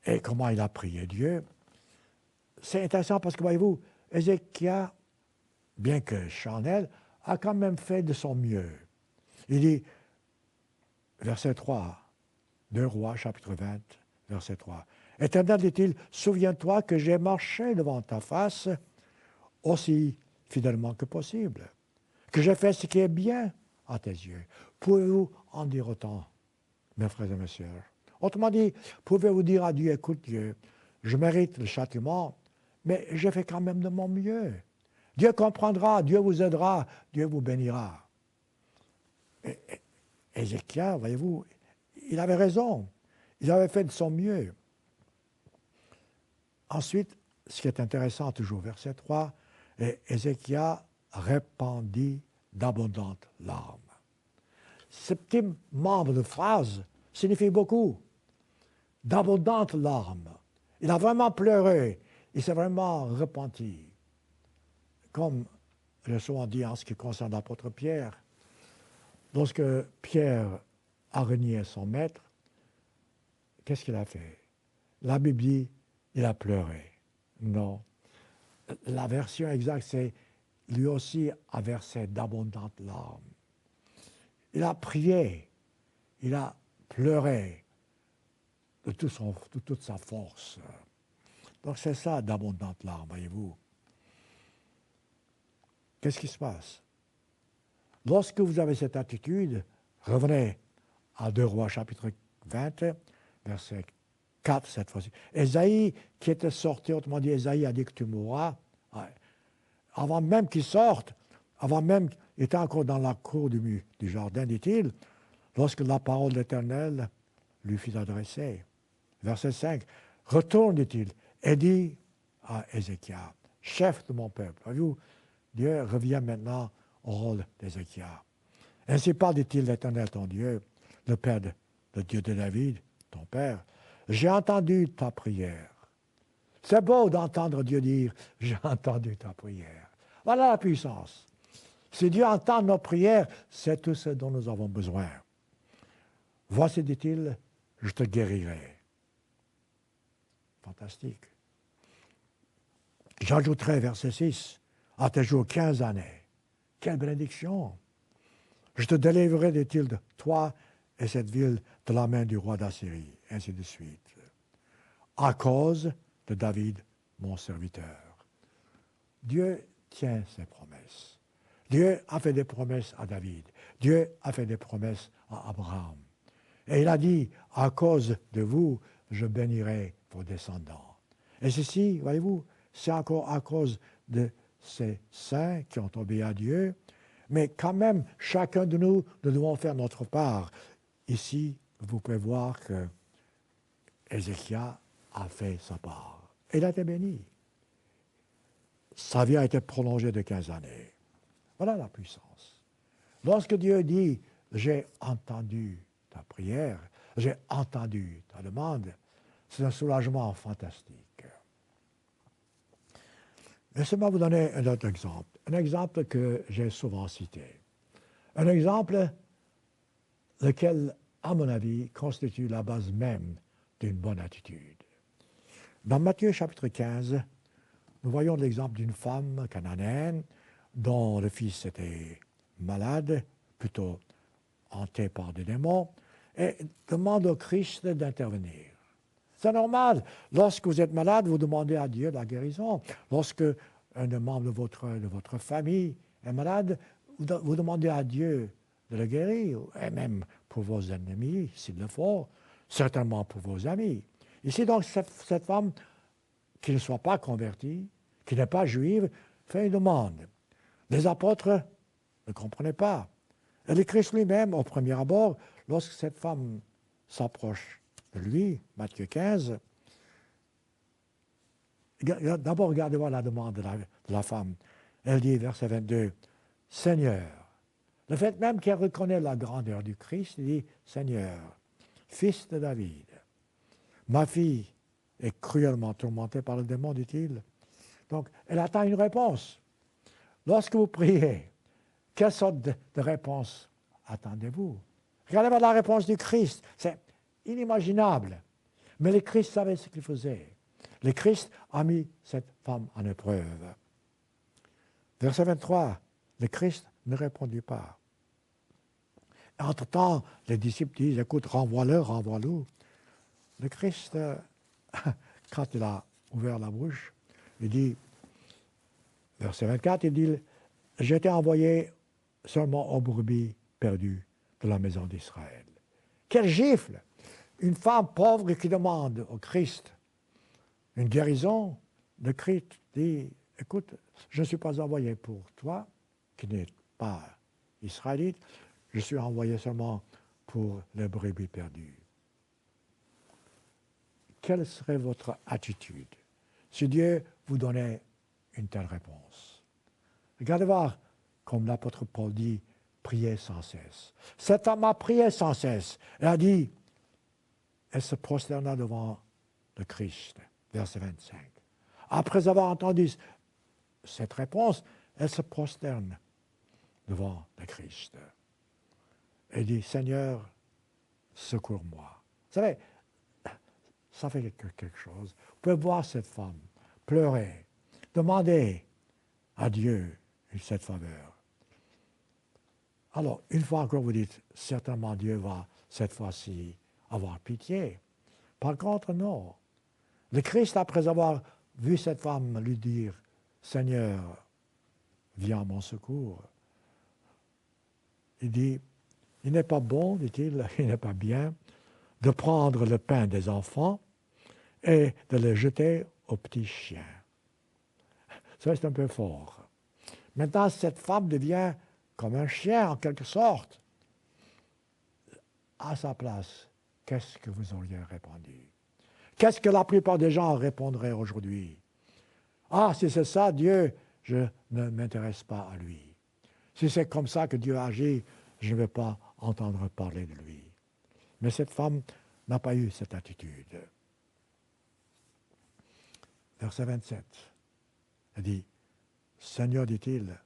et comment il a prié Dieu. C'est intéressant parce que, voyez-vous, Ézéchiel, bien que charnel, a quand même fait de son mieux. Il dit, verset 3, 2 Rois, chapitre 20, verset 3. « Éternel, dit-il, souviens-toi que j'ai marché devant ta face aussi fidèlement que possible, que j'ai fait ce qui est bien à tes yeux. » Pouvez-vous en dire autant, mes frères et mes sœurs? Autrement dit, pouvez-vous dire à Dieu, écoute Dieu, je mérite le châtiment, mais j'ai fait quand même de mon mieux. Dieu comprendra, Dieu vous aidera, Dieu vous bénira. Ézéchias, voyez-vous, il avait raison. Il avait fait de son mieux. Ensuite, ce qui est intéressant, toujours verset 3, et Ézéchias répandit d'abondantes larmes. Ce petit membre de phrase signifie beaucoup. D'abondantes larmes. Il a vraiment pleuré. Il s'est vraiment repenti. Comme j'ai souvent dit en ce qui concerne l'apôtre Pierre, lorsque Pierre a renié son maître, qu'est-ce qu'il a fait? La Bible dit, il a pleuré. Non. La version exacte, c'est lui aussi a versé d'abondantes larmes. Il a prié, il a pleuré de toute sa force. Donc c'est ça d'abondantes larmes, voyez-vous. Qu'est-ce qui se passe? Lorsque vous avez cette attitude, revenez à 2 Rois chapitre 20, verset 4 cette fois-ci. Ésaïe qui était sorti, autrement dit, Ésaïe a dit que tu mourras. Avant même qu'il sorte, avant même qu'il était encore dans la cour du jardin, dit-il, lorsque la parole de l'Éternel lui fut adressée. Verset 5, retourne, dit-il, et dit à Ézéchias, chef de mon peuple. Voyez-vous, Dieu revient maintenant au rôle d'Ézéchias. Ainsi parle, dit-il, l'Éternel, ton Dieu, le Père, le Dieu de David, ton Père. J'ai entendu ta prière. C'est beau d'entendre Dieu dire, j'ai entendu ta prière. Voilà la puissance. Si Dieu entend nos prières, c'est tout ce dont nous avons besoin. Voici, dit-il, je te guérirai. Fantastique. J'ajouterai, verset 6, à tes jours 15 années. Quelle bénédiction! Je te délivrerai, dit-il, de toi et cette ville de la main du roi d'Assyrie, ainsi de suite. À cause de David, mon serviteur. Dieu tient ses promesses. Dieu a fait des promesses à David. Dieu a fait des promesses à Abraham. Et il a dit, à cause de vous, je bénirai vos descendants. Et ceci, voyez-vous, c'est encore à cause de ces saints qui ont obéi à Dieu. Mais quand même, chacun de nous devons faire notre part. Ici, vous pouvez voir que Ézéchias a fait sa part. Il a été béni. Sa vie a été prolongée de 15 années. Voilà la puissance. Lorsque Dieu dit, j'ai entendu ta prière, j'ai entendu ta demande, c'est un soulagement fantastique. Laissez-moi vous donner un autre exemple. Un exemple que j'ai souvent cité. Un exemple lequel, à mon avis, constitue la base même d'une bonne attitude. Dans Matthieu chapitre 15, nous voyons l'exemple d'une femme cananéenne dont le fils était malade, plutôt hanté par des démons, et demande au Christ d'intervenir. C'est normal. Lorsque vous êtes malade, vous demandez à Dieu la guérison. Lorsque un membre de votre famille est malade, vous demandez à Dieu de le guérir, et même pour vos ennemis, s'il le faut, certainement pour vos amis. Ici, donc, cette femme qui ne soit pas convertie, qui n'est pas juive, fait une demande. Les apôtres ne comprenaient pas. Et le Christ lui-même, au premier abord, lorsque cette femme s'approche de lui, Matthieu 15, d'abord regardez-moi la demande de la femme. Elle dit, verset 22, « Seigneur », le fait même qu'elle reconnaît la grandeur du Christ, elle dit, « Seigneur, fils de David, ma fille est cruellement tourmentée par le démon, dit-il. » Donc, elle attend une réponse. Lorsque vous priez, quelle sorte de réponse attendez-vous? Regardez la réponse du Christ. C'est inimaginable. Mais le Christ savait ce qu'il faisait. Le Christ a mis cette femme en épreuve. Verset 23, le Christ ne répondit pas. Entre-temps, les disciples disent, écoute, renvoie-le, renvoie-le. Le Christ, quand il a ouvert la bouche, il dit, verset 24, il dit, j'ai été envoyé seulement aux brebis perdues de la maison d'Israël. Quelle gifle! Une femme pauvre qui demande au Christ une guérison. Le Christ dit, écoute, je ne suis pas envoyé pour toi, qui n'es pas israélite, je suis envoyé seulement pour les brebis perdues. Quelle serait votre attitude si Dieu vous donnait une telle réponse? Regardez voir, comme l'apôtre Paul dit, priez sans cesse. Cette femme a prié sans cesse. Elle a dit, elle se prosterna devant le Christ, verset 25. Après avoir entendu cette réponse, elle se prosterne devant le Christ. Elle dit, Seigneur, secours-moi. Vous savez, ça fait quelque chose. Vous pouvez voir cette femme pleurer, demander à Dieu cette faveur. Alors, une fois encore, vous dites, certainement Dieu va, cette fois-ci, avoir pitié. Par contre, non. Le Christ, après avoir vu cette femme lui dire, Seigneur, viens à mon secours, il dit, il n'est pas bon, dit-il, il n'est pas bien de prendre le pain des enfants et de le jeter aux petits chiens. Ça, c'est un peu fort. Maintenant, cette femme devient comme un chien, en quelque sorte. À sa place, qu'est-ce que vous auriez répondu? Qu'est-ce que la plupart des gens répondraient aujourd'hui? Ah, si c'est ça, Dieu, je ne m'intéresse pas à lui. Si c'est comme ça que Dieu agit, je ne vais pas entendre parler de lui. Mais cette femme n'a pas eu cette attitude. Verset 27, elle dit, Seigneur, dit-il,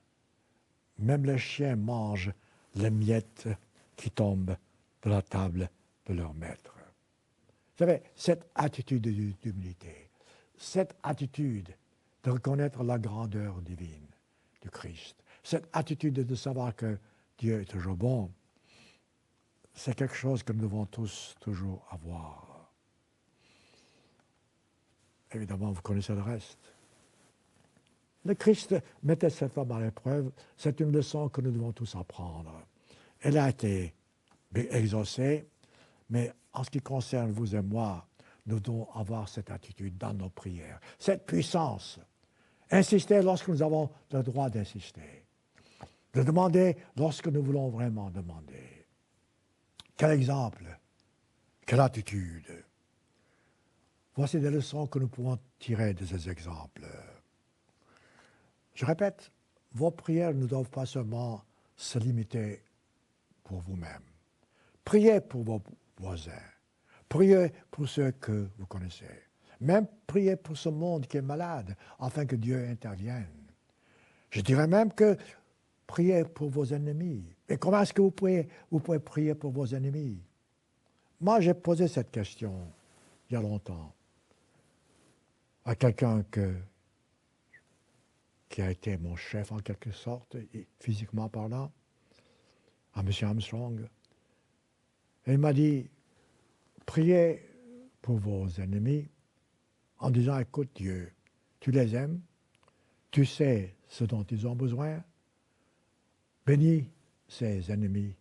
même les chiens mangent les miettes qui tombent de la table de leur maître. Vous savez, cette attitude d'humilité, cette attitude de reconnaître la grandeur divine du Christ, cette attitude de savoir que Dieu est toujours bon, c'est quelque chose que nous devons tous toujours avoir. Évidemment, vous connaissez le reste. Le Christ mettait cette femme à l'épreuve. C'est une leçon que nous devons tous apprendre. Elle a été exaucée, mais en ce qui concerne vous et moi, nous devons avoir cette attitude dans nos prières, cette puissance. Insister lorsque nous avons le droit d'insister. De demander lorsque nous voulons vraiment demander. Quel exemple, quelle attitude. Voici des leçons que nous pouvons tirer de ces exemples. Je répète, vos prières ne doivent pas seulement se limiter pour vous-même. Priez pour vos voisins. Priez pour ceux que vous connaissez. Même priez pour ce monde qui est malade, afin que Dieu intervienne. Je dirais même que priez pour vos ennemis. Et comment est-ce que vous pouvez prier pour vos ennemis? Moi, j'ai posé cette question il y a longtemps à quelqu'un qui a été mon chef en quelque sorte, physiquement parlant, à M. Armstrong. Et il m'a dit, priez pour vos ennemis en disant, écoute Dieu, tu les aimes, tu sais ce dont ils ont besoin, bénis ces ennemis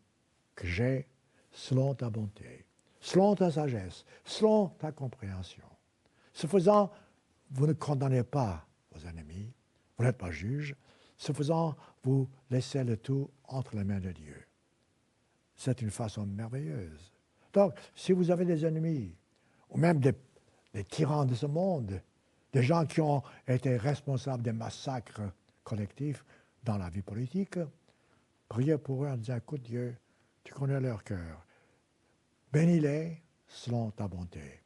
que j'ai selon ta bonté, selon ta sagesse, selon ta compréhension. Ce faisant, vous ne condamnez pas vos ennemis, vous n'êtes pas juge. Ce faisant, vous laissez le tout entre les mains de Dieu. C'est une façon merveilleuse. Donc, si vous avez des ennemis, ou même des tyrans de ce monde, des gens qui ont été responsables des massacres collectifs dans la vie politique, priez pour eux en disant, écoute Dieu, tu connais leur cœur. Bénis-les selon ta bonté.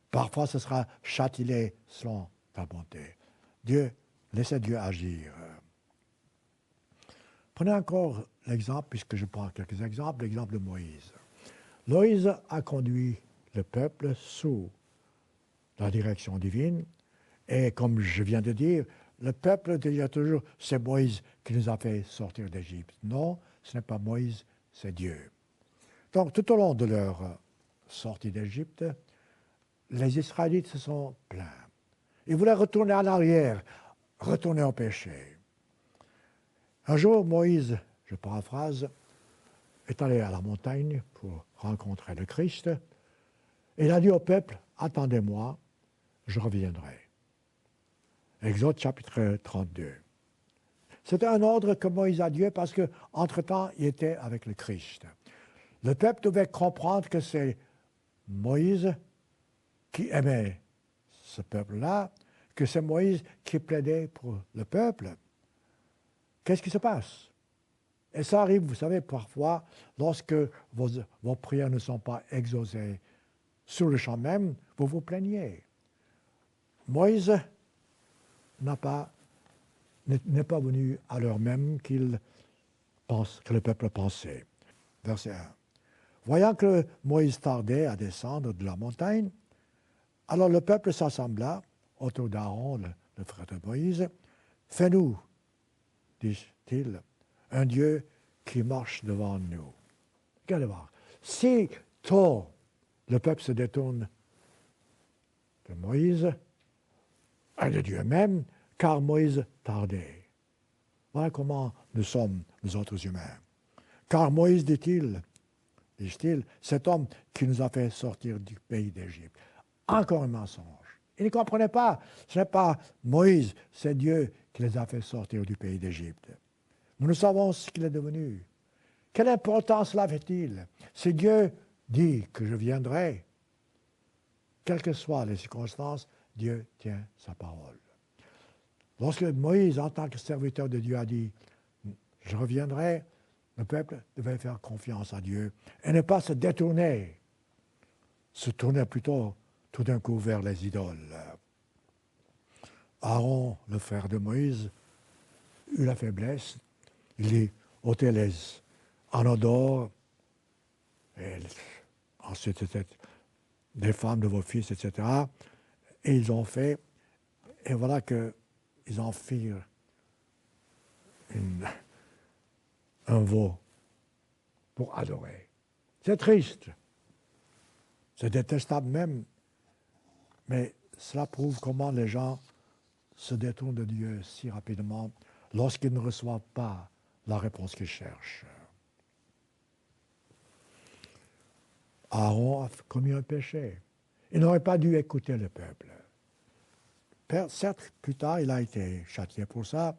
Parfois, ce sera châtie-les selon ta bonté. Dieu, laissez Dieu agir. Prenez encore l'exemple, puisque je prends quelques exemples, l'exemple de Moïse. Moïse a conduit le peuple sous la direction divine, et comme je viens de dire, le peuple dit toujours, c'est Moïse qui nous a fait sortir d'Égypte. Non, ce n'est pas Moïse, c'est Dieu. Donc, tout au long de leur sortie d'Égypte, les Israélites se sont plaints. Ils voulaient retourner en arrière, retourner au péché. Un jour, Moïse, je paraphrase, est allé à la montagne pour rencontrer le Christ, et il a dit au peuple, attendez-moi, je reviendrai. Exode chapitre 32. C'était un ordre que Moïse a Dieu parce qu'entre-temps, il était avec le Christ. Le peuple devait comprendre que c'est Moïse qui aimait ce peuple-là, que c'est Moïse qui plaidait pour le peuple. Qu'est-ce qui se passe? Et ça arrive, vous savez, parfois, lorsque vos prières ne sont pas exaucées sur le champ même, vous vous plaignez. Moïse n'est pas venu à l'heure même que le peuple pensait. Verset 1. Voyant que Moïse tardait à descendre de la montagne, alors le peuple s'assembla autour d'Aaron, le frère de Moïse. Fais-nous, dit-il, un Dieu qui marche devant nous. Regardez voir. Si tôt le peuple se détourne de Moïse, et de Dieu même, car Moïse tardait. Voilà comment nous sommes, nous autres humains. Car Moïse, dit-il, cet homme qui nous a fait sortir du pays d'Égypte. Encore un mensonge. Il ne comprenait pas. Ce n'est pas Moïse, c'est Dieu qui les a fait sortir du pays d'Égypte. Nous savons ce qu'il est devenu. Quelle importance l'avait-il? Si Dieu dit que je viendrai, quelles que soient les circonstances, Dieu tient sa parole. Lorsque Moïse, en tant que serviteur de Dieu, a dit « Je reviendrai », le peuple devait faire confiance à Dieu et ne pas se détourner, se tourner plutôt tout d'un coup vers les idoles. Aaron, le frère de Moïse, eut la faiblesse. Il y ôtait les anneaux d'or, et ensuite c'était des femmes de vos fils, etc. Et ils ont fait, et voilà qu'ils en firent un veau pour adorer. C'est triste, c'est détestable même, mais cela prouve comment les gens se détournent de Dieu si rapidement lorsqu'ils ne reçoivent pas la réponse qu'ils cherchent. Aaron a commis un péché. Il n'aurait pas dû écouter le peuple. Certes, plus tard, il a été châtié pour ça,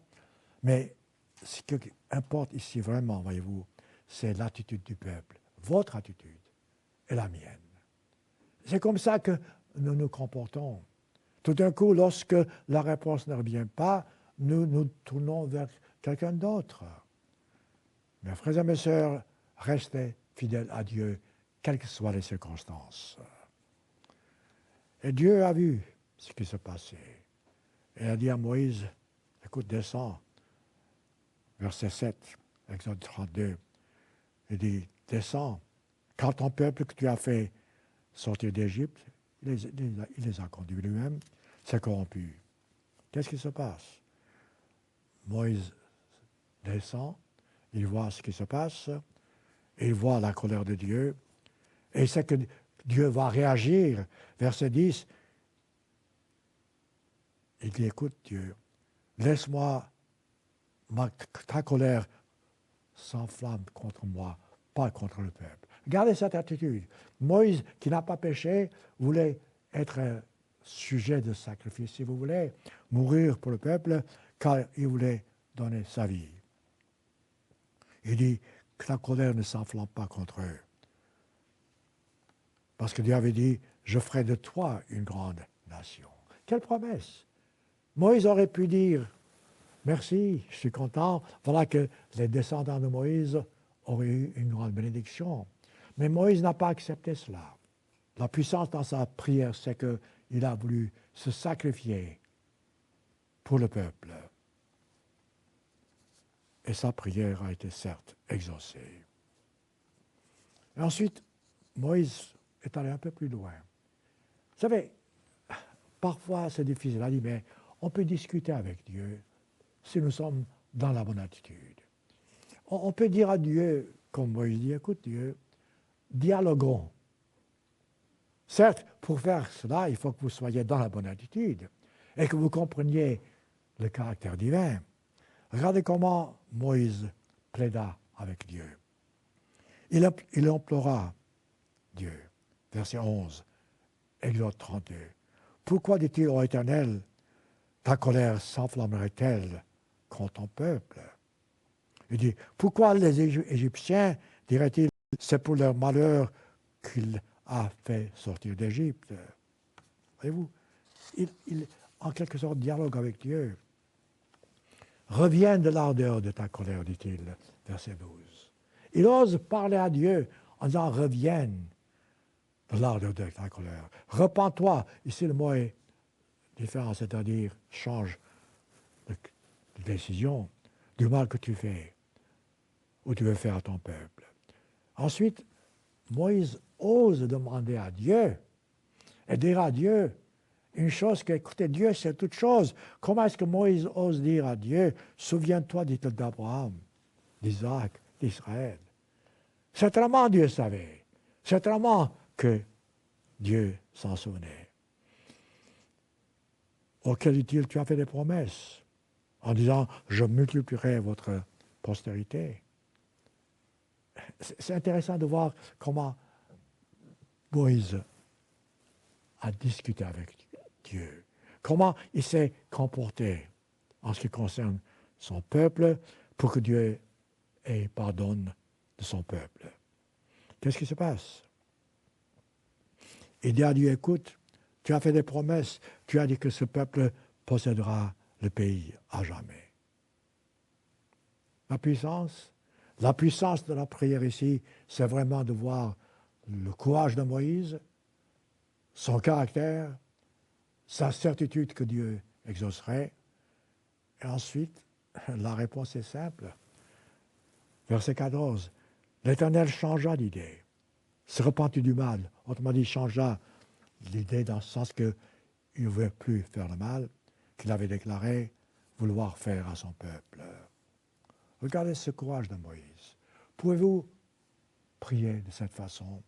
mais ce qui importe ici vraiment, voyez-vous, c'est l'attitude du peuple, votre attitude et la mienne. C'est comme ça que nous nous comportons. Tout d'un coup, lorsque la réponse ne revient pas, nous nous tournons vers quelqu'un d'autre. Mes frères et mes sœurs, restez fidèles à Dieu, quelles que soient les circonstances. Et Dieu a vu ce qui se passait. Et a dit à Moïse, écoute, descends. Verset 7, Exode 32. Il dit, descends, car ton peuple que tu as fait sortir d'Égypte, il les a conduits lui-même, s'est corrompu. Qu'est-ce qui se passe? Moïse descend, il voit ce qui se passe, il voit la colère de Dieu, et il sait que Dieu va réagir. Verset 10, il dit, écoute Dieu, laisse-moi, ta colère s'enflamme contre moi, pas contre le peuple. Regardez cette attitude. Moïse, qui n'a pas péché, voulait être sujet de sacrifice, si vous voulez, mourir pour le peuple, car il voulait donner sa vie. Il dit que la colère ne s'enflamme pas contre eux. Parce que Dieu avait dit, je ferai de toi une grande nation. Quelle promesse! Moïse aurait pu dire, merci, je suis content, voilà que les descendants de Moïse auraient eu une grande bénédiction. Mais Moïse n'a pas accepté cela. La puissance dans sa prière, c'est qu'il a voulu se sacrifier pour le peuple. Et sa prière a été certes exaucée. Et ensuite, Moïse est allé un peu plus loin. Vous savez, parfois c'est difficile à dire, mais on peut discuter avec Dieu si nous sommes dans la bonne attitude. On peut dire à Dieu, comme Moïse dit, écoute Dieu, dialoguons. Certes, pour faire cela, il faut que vous soyez dans la bonne attitude et que vous compreniez le caractère divin. Regardez comment Moïse plaida avec Dieu. Il implora Dieu. Verset 11, Exode 32. Pourquoi, dit-il, ô Éternel, ta colère s'enflammerait-elle contre ton peuple? Il dit, pourquoi les Égyptiens, dirait-il, c'est pour leur malheur qu'il a fait sortir d'Égypte. Voyez-vous, il, en quelque sorte, dialogue avec Dieu. Reviens de l'ardeur de ta colère, dit-il, verset 12. Il ose parler à Dieu en disant reviens de l'ardeur de ta colère. Repens-toi. Ici, le mot est différent, c'est-à-dire change de décision du mal que tu fais ou tu veux faire à ton peuple. Ensuite, Moïse ose demander à Dieu et dire à Dieu une chose que, écoutez, Dieu c'est toute chose. Comment est-ce que Moïse ose dire à Dieu, souviens-toi, dit-il, d'Abraham, d'Isaac, d'Israël. Certainement Dieu savait. Certainement que Dieu s'en souvenait. Auquel dit-il, tu as fait des promesses en disant, je multiplierai votre postérité. C'est intéressant de voir comment Moïse a discuté avec Dieu. Comment il s'est comporté en ce qui concerne son peuple pour que Dieu ait pardonne de son peuple. Qu'est-ce qui se passe? Il dit à Dieu, écoute, tu as fait des promesses, tu as dit que ce peuple possédera le pays à jamais. La puissance de la prière ici, c'est vraiment de voir le courage de Moïse, son caractère, sa certitude que Dieu exaucerait. Et ensuite, la réponse est simple. Verset 14. L'Éternel changea d'idée, se repentit du mal. Autrement dit, changea l'idée dans le sens qu'il ne voulait plus faire le mal, qu'il avait déclaré vouloir faire à son peuple. Regardez ce courage de Moïse. Pouvez-vous prier de cette façon?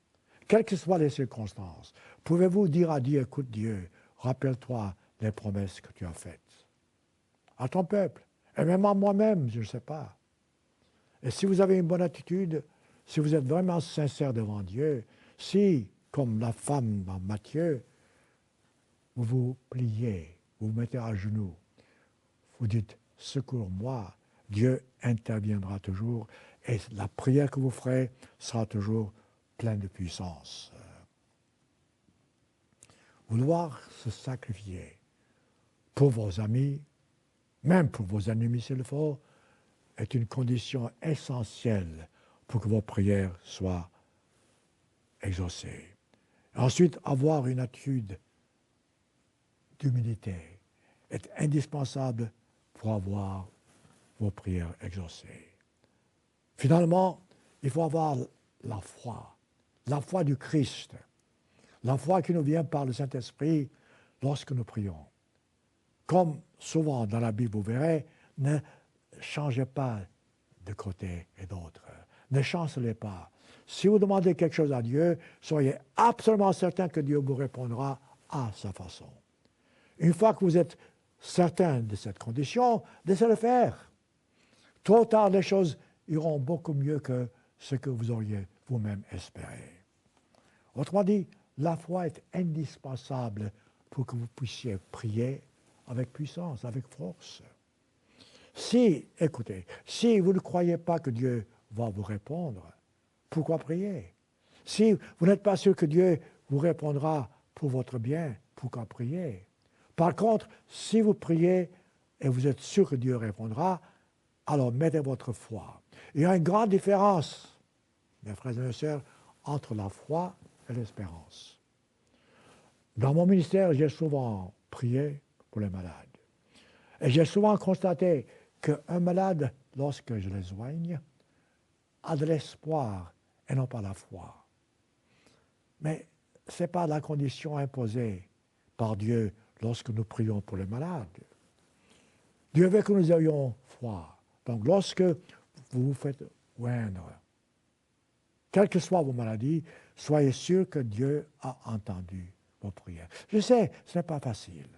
Quelles que soient les circonstances, pouvez-vous dire à Dieu, écoute Dieu, rappelle-toi les promesses que tu as faites à ton peuple, et même à moi-même, je ne sais pas. Et si vous avez une bonne attitude, si vous êtes vraiment sincère devant Dieu, si, comme la femme dans Matthieu, vous vous pliez, vous vous mettez à genoux, vous dites, secours-moi, Dieu interviendra toujours, et la prière que vous ferez sera toujours pleine de puissance. Vouloir se sacrifier pour vos amis, même pour vos ennemis s'il le faut, est une condition essentielle pour que vos prières soient exaucées. Ensuite, avoir une attitude d'humilité est indispensable pour avoir vos prières exaucées. Finalement, il faut avoir la foi du Christ, la foi qui nous vient par le Saint-Esprit lorsque nous prions. Comme souvent dans la Bible, vous verrez, ne changez pas de côté et d'autre. Ne chancelez pas. Si vous demandez quelque chose à Dieu, soyez absolument certain que Dieu vous répondra à sa façon. Une fois que vous êtes certain de cette condition, laissez le faire. Tôt ou tard, les choses iront beaucoup mieux que ce que vous auriez vous-même espéré. Autrement dit, la foi est indispensable pour que vous puissiez prier avec puissance, avec force. Écoutez, si vous ne croyez pas que Dieu va vous répondre, pourquoi prier? Si vous n'êtes pas sûr que Dieu vous répondra pour votre bien, pourquoi prier? Par contre, si vous priez et vous êtes sûr que Dieu répondra, alors mettez votre foi. Il y a une grande différence, mes frères et mes sœurs, entre la foi et l'espérance. Dans mon ministère, j'ai souvent prié pour les malades. Et j'ai souvent constaté qu'un malade, lorsque je les soigne, a de l'espoir et non pas la foi. Mais ce n'est pas la condition imposée par Dieu lorsque nous prions pour les malades. Dieu veut que nous ayons foi. Donc lorsque vous vous faites oindre, quelles que soient vos maladies, soyez sûrs que Dieu a entendu vos prières. Je sais, ce n'est pas facile.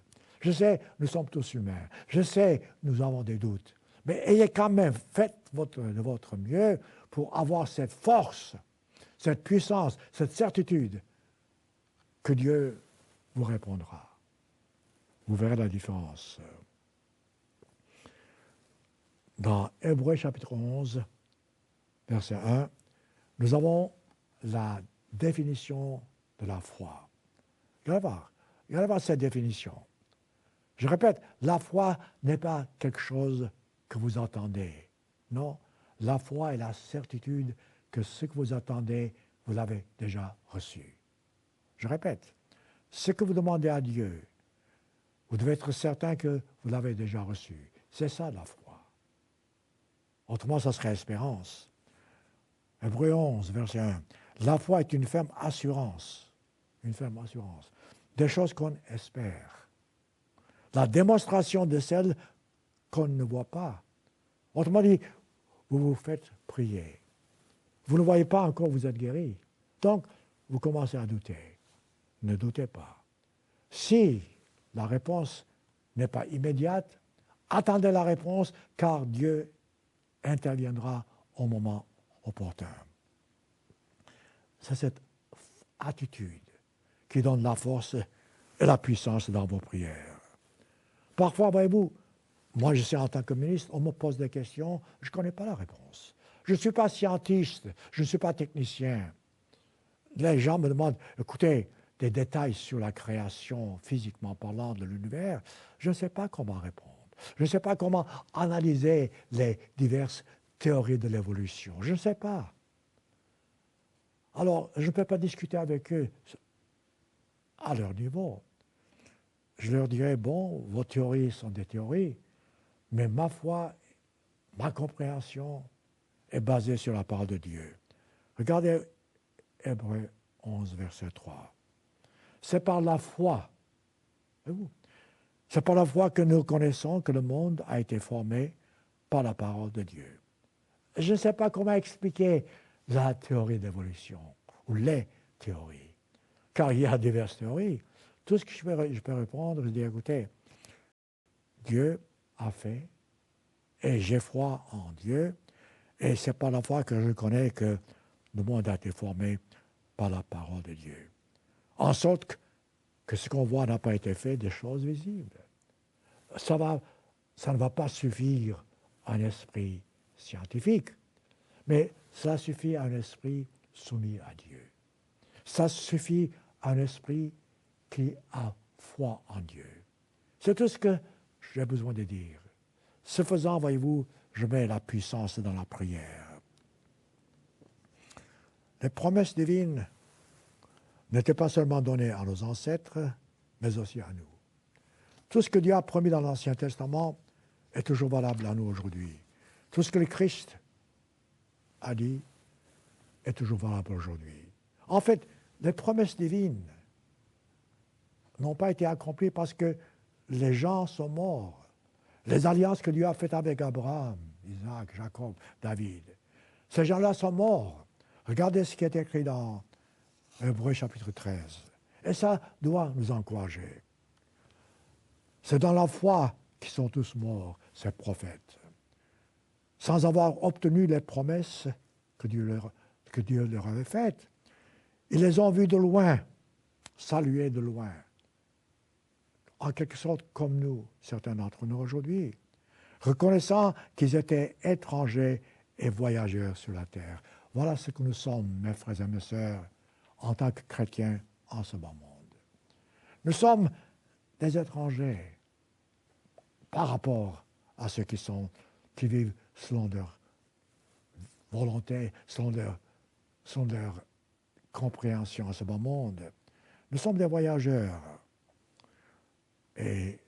Je sais, nous sommes tous humains. Je sais, nous avons des doutes. Mais ayez quand même fait de votre mieux pour avoir cette force, cette puissance, cette certitude que Dieu vous répondra. Vous verrez la différence. Dans Hébreux chapitre 11, verset 1, nous avons la définition de la foi. Regardez voir cette définition. Je répète, la foi n'est pas quelque chose que vous entendez. Non, la foi est la certitude que ce que vous attendez, vous l'avez déjà reçu. Je répète, ce que vous demandez à Dieu, vous devez être certain que vous l'avez déjà reçu. C'est ça la foi. Autrement, ça serait espérance. Hébreux 11, verset 1. La foi est une ferme assurance des choses qu'on espère. La démonstration de celles qu'on ne voit pas. Autrement dit, vous vous faites prier. Vous ne voyez pas encore, vous êtes guéri. Donc, vous commencez à douter. Ne doutez pas. Si la réponse n'est pas immédiate, attendez la réponse, car Dieu interviendra au moment opportun. C'est cette attitude qui donne la force et la puissance dans vos prières. Parfois, voyez-vous, moi je sais en tant que ministre, on me pose des questions, je ne connais pas la réponse. Je ne suis pas scientiste, je ne suis pas technicien. Les gens me demandent, écoutez, des détails sur la création, physiquement parlant, de l'univers, je ne sais pas comment répondre. Je ne sais pas comment analyser les diverses théories de l'évolution. Je ne sais pas. Alors, je ne peux pas discuter avec eux à leur niveau. Je leur dirais, bon, vos théories sont des théories, mais ma foi, ma compréhension est basée sur la parole de Dieu. Regardez Hébreux 11, verset 3. C'est par la foi, c'est par la foi que nous connaissons que le monde a été formé par la parole de Dieu. Je ne sais pas comment expliquer la théorie d'évolution ou les théories, car il y a diverses théories. Tout ce que je peux répondre, c'est dire, écoutez, Dieu a fait, et j'ai foi en Dieu, et c'est par la foi que je connais que le monde a été formé par la parole de Dieu. En sorte que ce qu'on voit n'a pas été fait des choses visibles. Ça ne va pas suffire à un esprit scientifique, mais ça suffit à un esprit soumis à Dieu. Ça suffit à un esprit qui a foi en Dieu. C'est tout ce que j'ai besoin de dire. Ce faisant, voyez-vous, je mets la puissance dans la prière. Les promesses divines n'étaient pas seulement données à nos ancêtres, mais aussi à nous. Tout ce que Dieu a promis dans l'Ancien Testament est toujours valable à nous aujourd'hui. Tout ce que le Christ a dit est toujours valable aujourd'hui. En fait, les promesses divines n'ont pas été accomplies parce que les gens sont morts. Les alliances que Dieu a faites avec Abraham, Isaac, Jacob, David, ces gens-là sont morts. Regardez ce qui est écrit dans Hébreux chapitre 13. Et ça doit nous encourager. C'est dans la foi qu'ils sont tous morts, ces prophètes, sans avoir obtenu les promesses que Dieu leur avait faites. Ils les ont vus de loin, salués de loin, en quelque sorte comme nous, certains d'entre nous aujourd'hui, reconnaissant qu'ils étaient étrangers et voyageurs sur la terre. Voilà ce que nous sommes, mes frères et mes sœurs, en tant que chrétiens en ce bas monde. Nous sommes des étrangers par rapport à ceux qui vivent selon leur volonté, selon leur compréhension à ce bas monde. Nous sommes des voyageurs. Et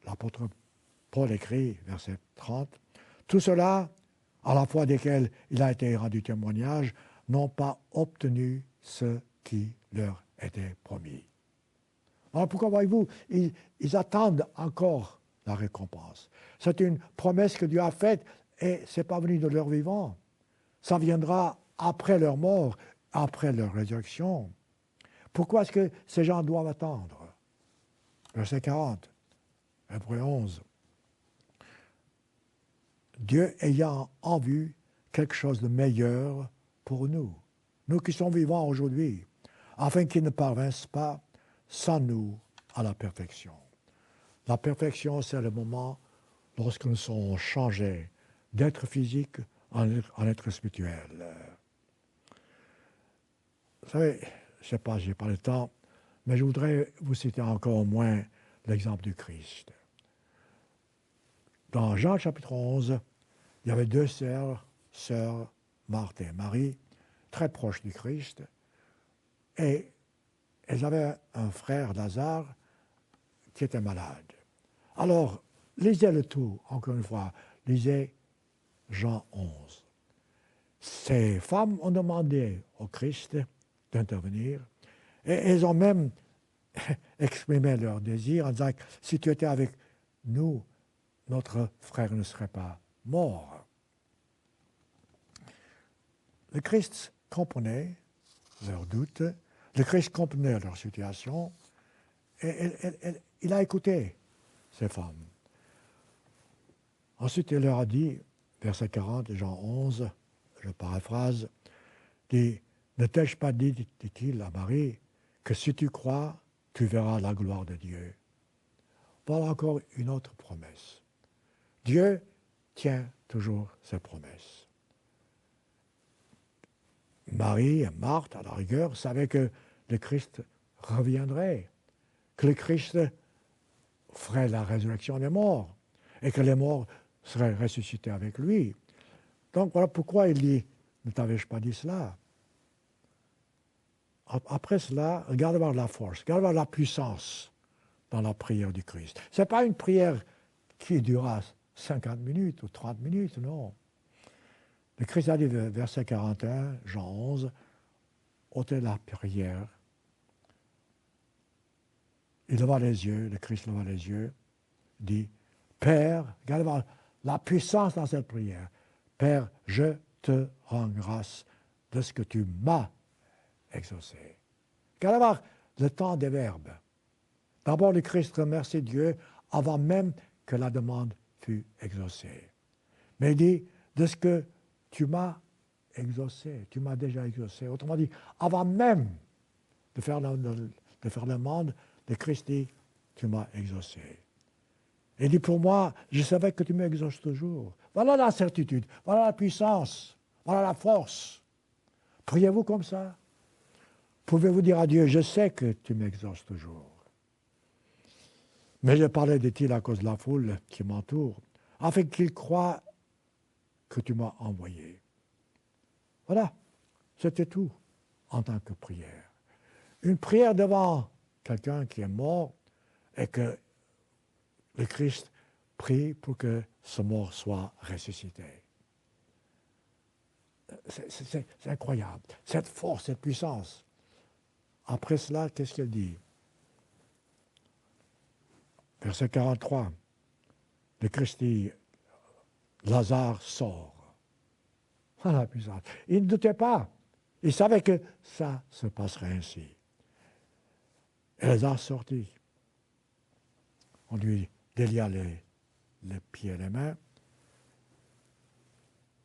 l'apôtre Paul écrit, verset 30, « Tout cela, à la fois desquels il a été rendu témoignage, n'ont pas obtenu ce qui leur était promis. » Alors pourquoi, voyez-vous, ils attendent encore la récompense. C'est une promesse que Dieu a faite et ce n'est pas venu de leur vivant. Ça viendra après leur mort, après leur résurrection. Pourquoi est-ce que ces gens doivent attendre? Verset 40, Hébreux 11. Dieu ayant en vue quelque chose de meilleur pour nous, nous qui sommes vivants aujourd'hui, afin qu'ils ne parvinssent pas sans nous à la perfection. La perfection, c'est le moment lorsque nous sommes changés d'être physique en être spirituel. Vous savez, je ne sais pas, je n'ai pas le temps, mais je voudrais vous citer encore au moins l'exemple du Christ. Dans Jean chapitre 11, il y avait deux sœurs, Marthe et Marie, très proches du Christ, et elles avaient un frère, Lazare, qui était malade. Alors, lisez le tout, encore une fois, lisez Jean 11. Ces femmes ont demandé au Christ d'intervenir, et elles ont même exprimé leur désir en disant que si tu étais avec nous, notre frère ne serait pas mort. Le Christ comprenait leurs doutes, le Christ comprenait leur situation, et il a écouté ces femmes. Ensuite, il leur a dit, verset 40, Jean 11, je paraphrase, dit, ne t'ai-je pas dit, dit-il à Marie, que si tu crois, tu verras la gloire de Dieu. Voilà encore une autre promesse. Dieu tient toujours ses promesses. Marie et Marthe, à la rigueur, savaient que le Christ reviendrait, que le Christ ferait la résurrection des morts et que les morts seraient ressuscités avec lui. Donc voilà pourquoi il dit, ne t'avais-je pas dit cela? Après cela, regarde voir la force, regarde voir la puissance dans la prière du Christ. Ce n'est pas une prière qui durera 50 minutes ou 30 minutes, non. Le Christ a dit, verset 41, Jean 11, ôtez la prière. Il leva les yeux, le Christ leva les yeux, dit, Père, regardez voir la puissance dans cette prière. Père, je te rends grâce de ce que tu m'as exaucé. Regardez voir le temps des verbes. D'abord, le Christ remercie Dieu avant même que la demande fût exaucée. Mais il dit, de ce que tu m'as exaucé, tu m'as déjà exaucé. Autrement dit, avant même de faire la demande, le Christ dit, tu m'as exaucé. Il dit, pour moi, je savais que tu m'exauces toujours. Voilà la certitude, voilà la puissance, voilà la force. Priez-vous comme ça? Pouvez-vous dire à Dieu, je sais que tu m'exauces toujours. Mais je parlais dit-il à cause de la foule qui m'entoure, afin qu'il croie que tu m'as envoyé. Voilà, c'était tout en tant que prière. Une prière devant quelqu'un qui est mort et que le Christ prie pour que ce mort soit ressuscité. C'est incroyable, cette force, cette puissance. Après cela, qu'est-ce qu'elle dit? Verset 43, le Christ dit, Lazare sort. Voilà la puissance. Il ne doutait pas. Il savait que ça se passerait ainsi. Et Lazare sortit. On lui délia les pieds et les mains.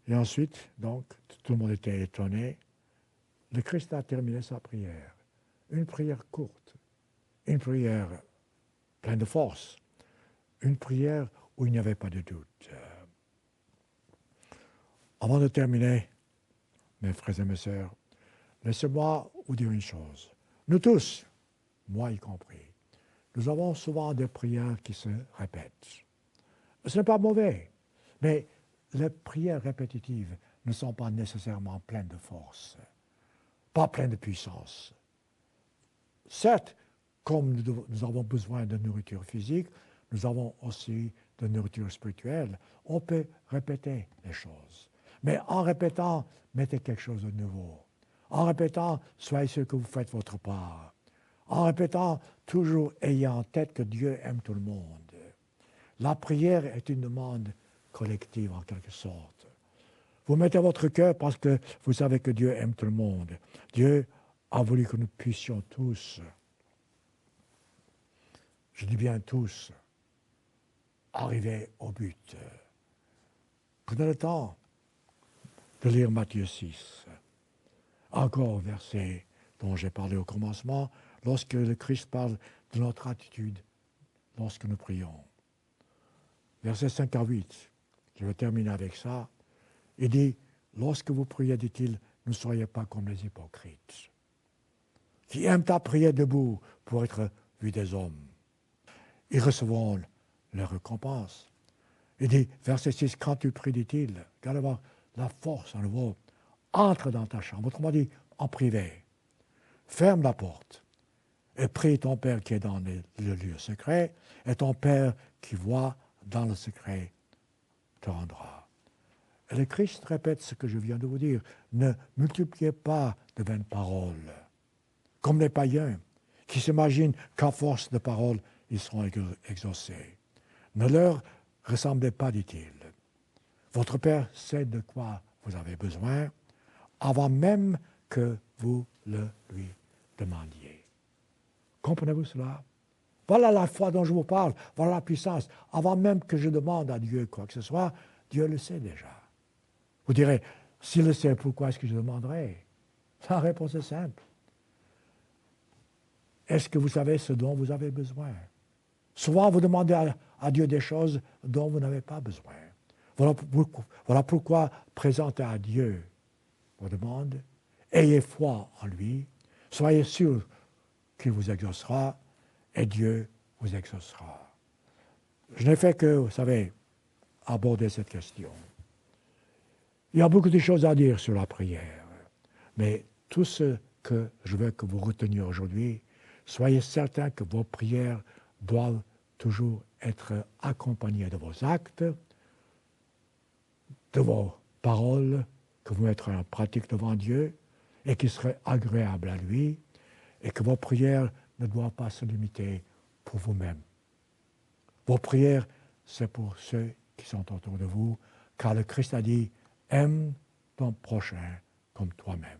Et ensuite, donc, tout le monde était étonné. Le Christ a terminé sa prière. Une prière courte, une prière pleine de force, une prière où il n'y avait pas de doute. Avant de terminer, mes frères et mes sœurs, laissez-moi vous dire une chose. Nous tous, moi y compris, nous avons souvent des prières qui se répètent. Ce n'est pas mauvais, mais les prières répétitives ne sont pas nécessairement pleines de force, pas pleines de puissance. Certes, comme nous avons besoin de nourriture physique, nous avons aussi de nourriture spirituelle. On peut répéter les choses. Mais en répétant, mettez quelque chose de nouveau. En répétant, soyez sûr que vous faites votre part. En répétant, toujours ayez en tête que Dieu aime tout le monde. La prière est une demande collective en quelque sorte. Vous mettez votre cœur parce que vous savez que Dieu aime tout le monde. Dieu a voulu que nous puissions tous, je dis bien tous, arriver au but. Prenez le temps de lire Matthieu 6. Encore verset dont j'ai parlé au commencement, lorsque le Christ parle de notre attitude lorsque nous prions. Verset 5 à 8, je vais terminer avec ça. Il dit, lorsque vous priez, dit-il, ne soyez pas comme les hypocrites. qui aiment à prier debout pour être vus des hommes. Ils recevront leur récompense. Il dit, verset 6, quand tu pries, dit-il, garde avoir la force à nouveau, entre dans ta chambre, autrement dit, en privé, ferme la porte et prie ton Père qui est dans le lieu secret, et ton Père qui voit dans le secret te rendra. Et le Christ répète ce que je viens de vous dire, ne multipliez pas de vaines paroles, comme les païens, qui s'imaginent qu'à force de paroles, ils seront exaucés. Ne leur ressemblez pas, dit-il. Votre Père sait de quoi vous avez besoin avant même que vous le lui demandiez. Comprenez-vous cela? Voilà la foi dont je vous parle, voilà la puissance. Avant même que je demande à Dieu quoi que ce soit, Dieu le sait déjà. Vous direz, s'il le sait, pourquoi est-ce que je demanderai? La réponse est simple. Est-ce que vous savez ce dont vous avez besoin? Souvent, vous demandez à Dieu des choses dont vous n'avez pas besoin. Voilà pourquoi présentez à Dieu vos demandes, ayez foi en lui, soyez sûr qu'il vous exaucera et Dieu vous exaucera. Je n'ai fait que, vous savez, aborder cette question. Il y a beaucoup de choses à dire sur la prière, mais tout ce que je veux que vous reteniez aujourd'hui, soyez certains que vos prières doivent toujours être accompagnées de vos actes, de vos paroles que vous mettrez en pratique devant Dieu et qui seraient agréables à lui, et que vos prières ne doivent pas se limiter pour vous-même. Vos prières, c'est pour ceux qui sont autour de vous, car le Christ a dit, aime ton prochain comme toi-même.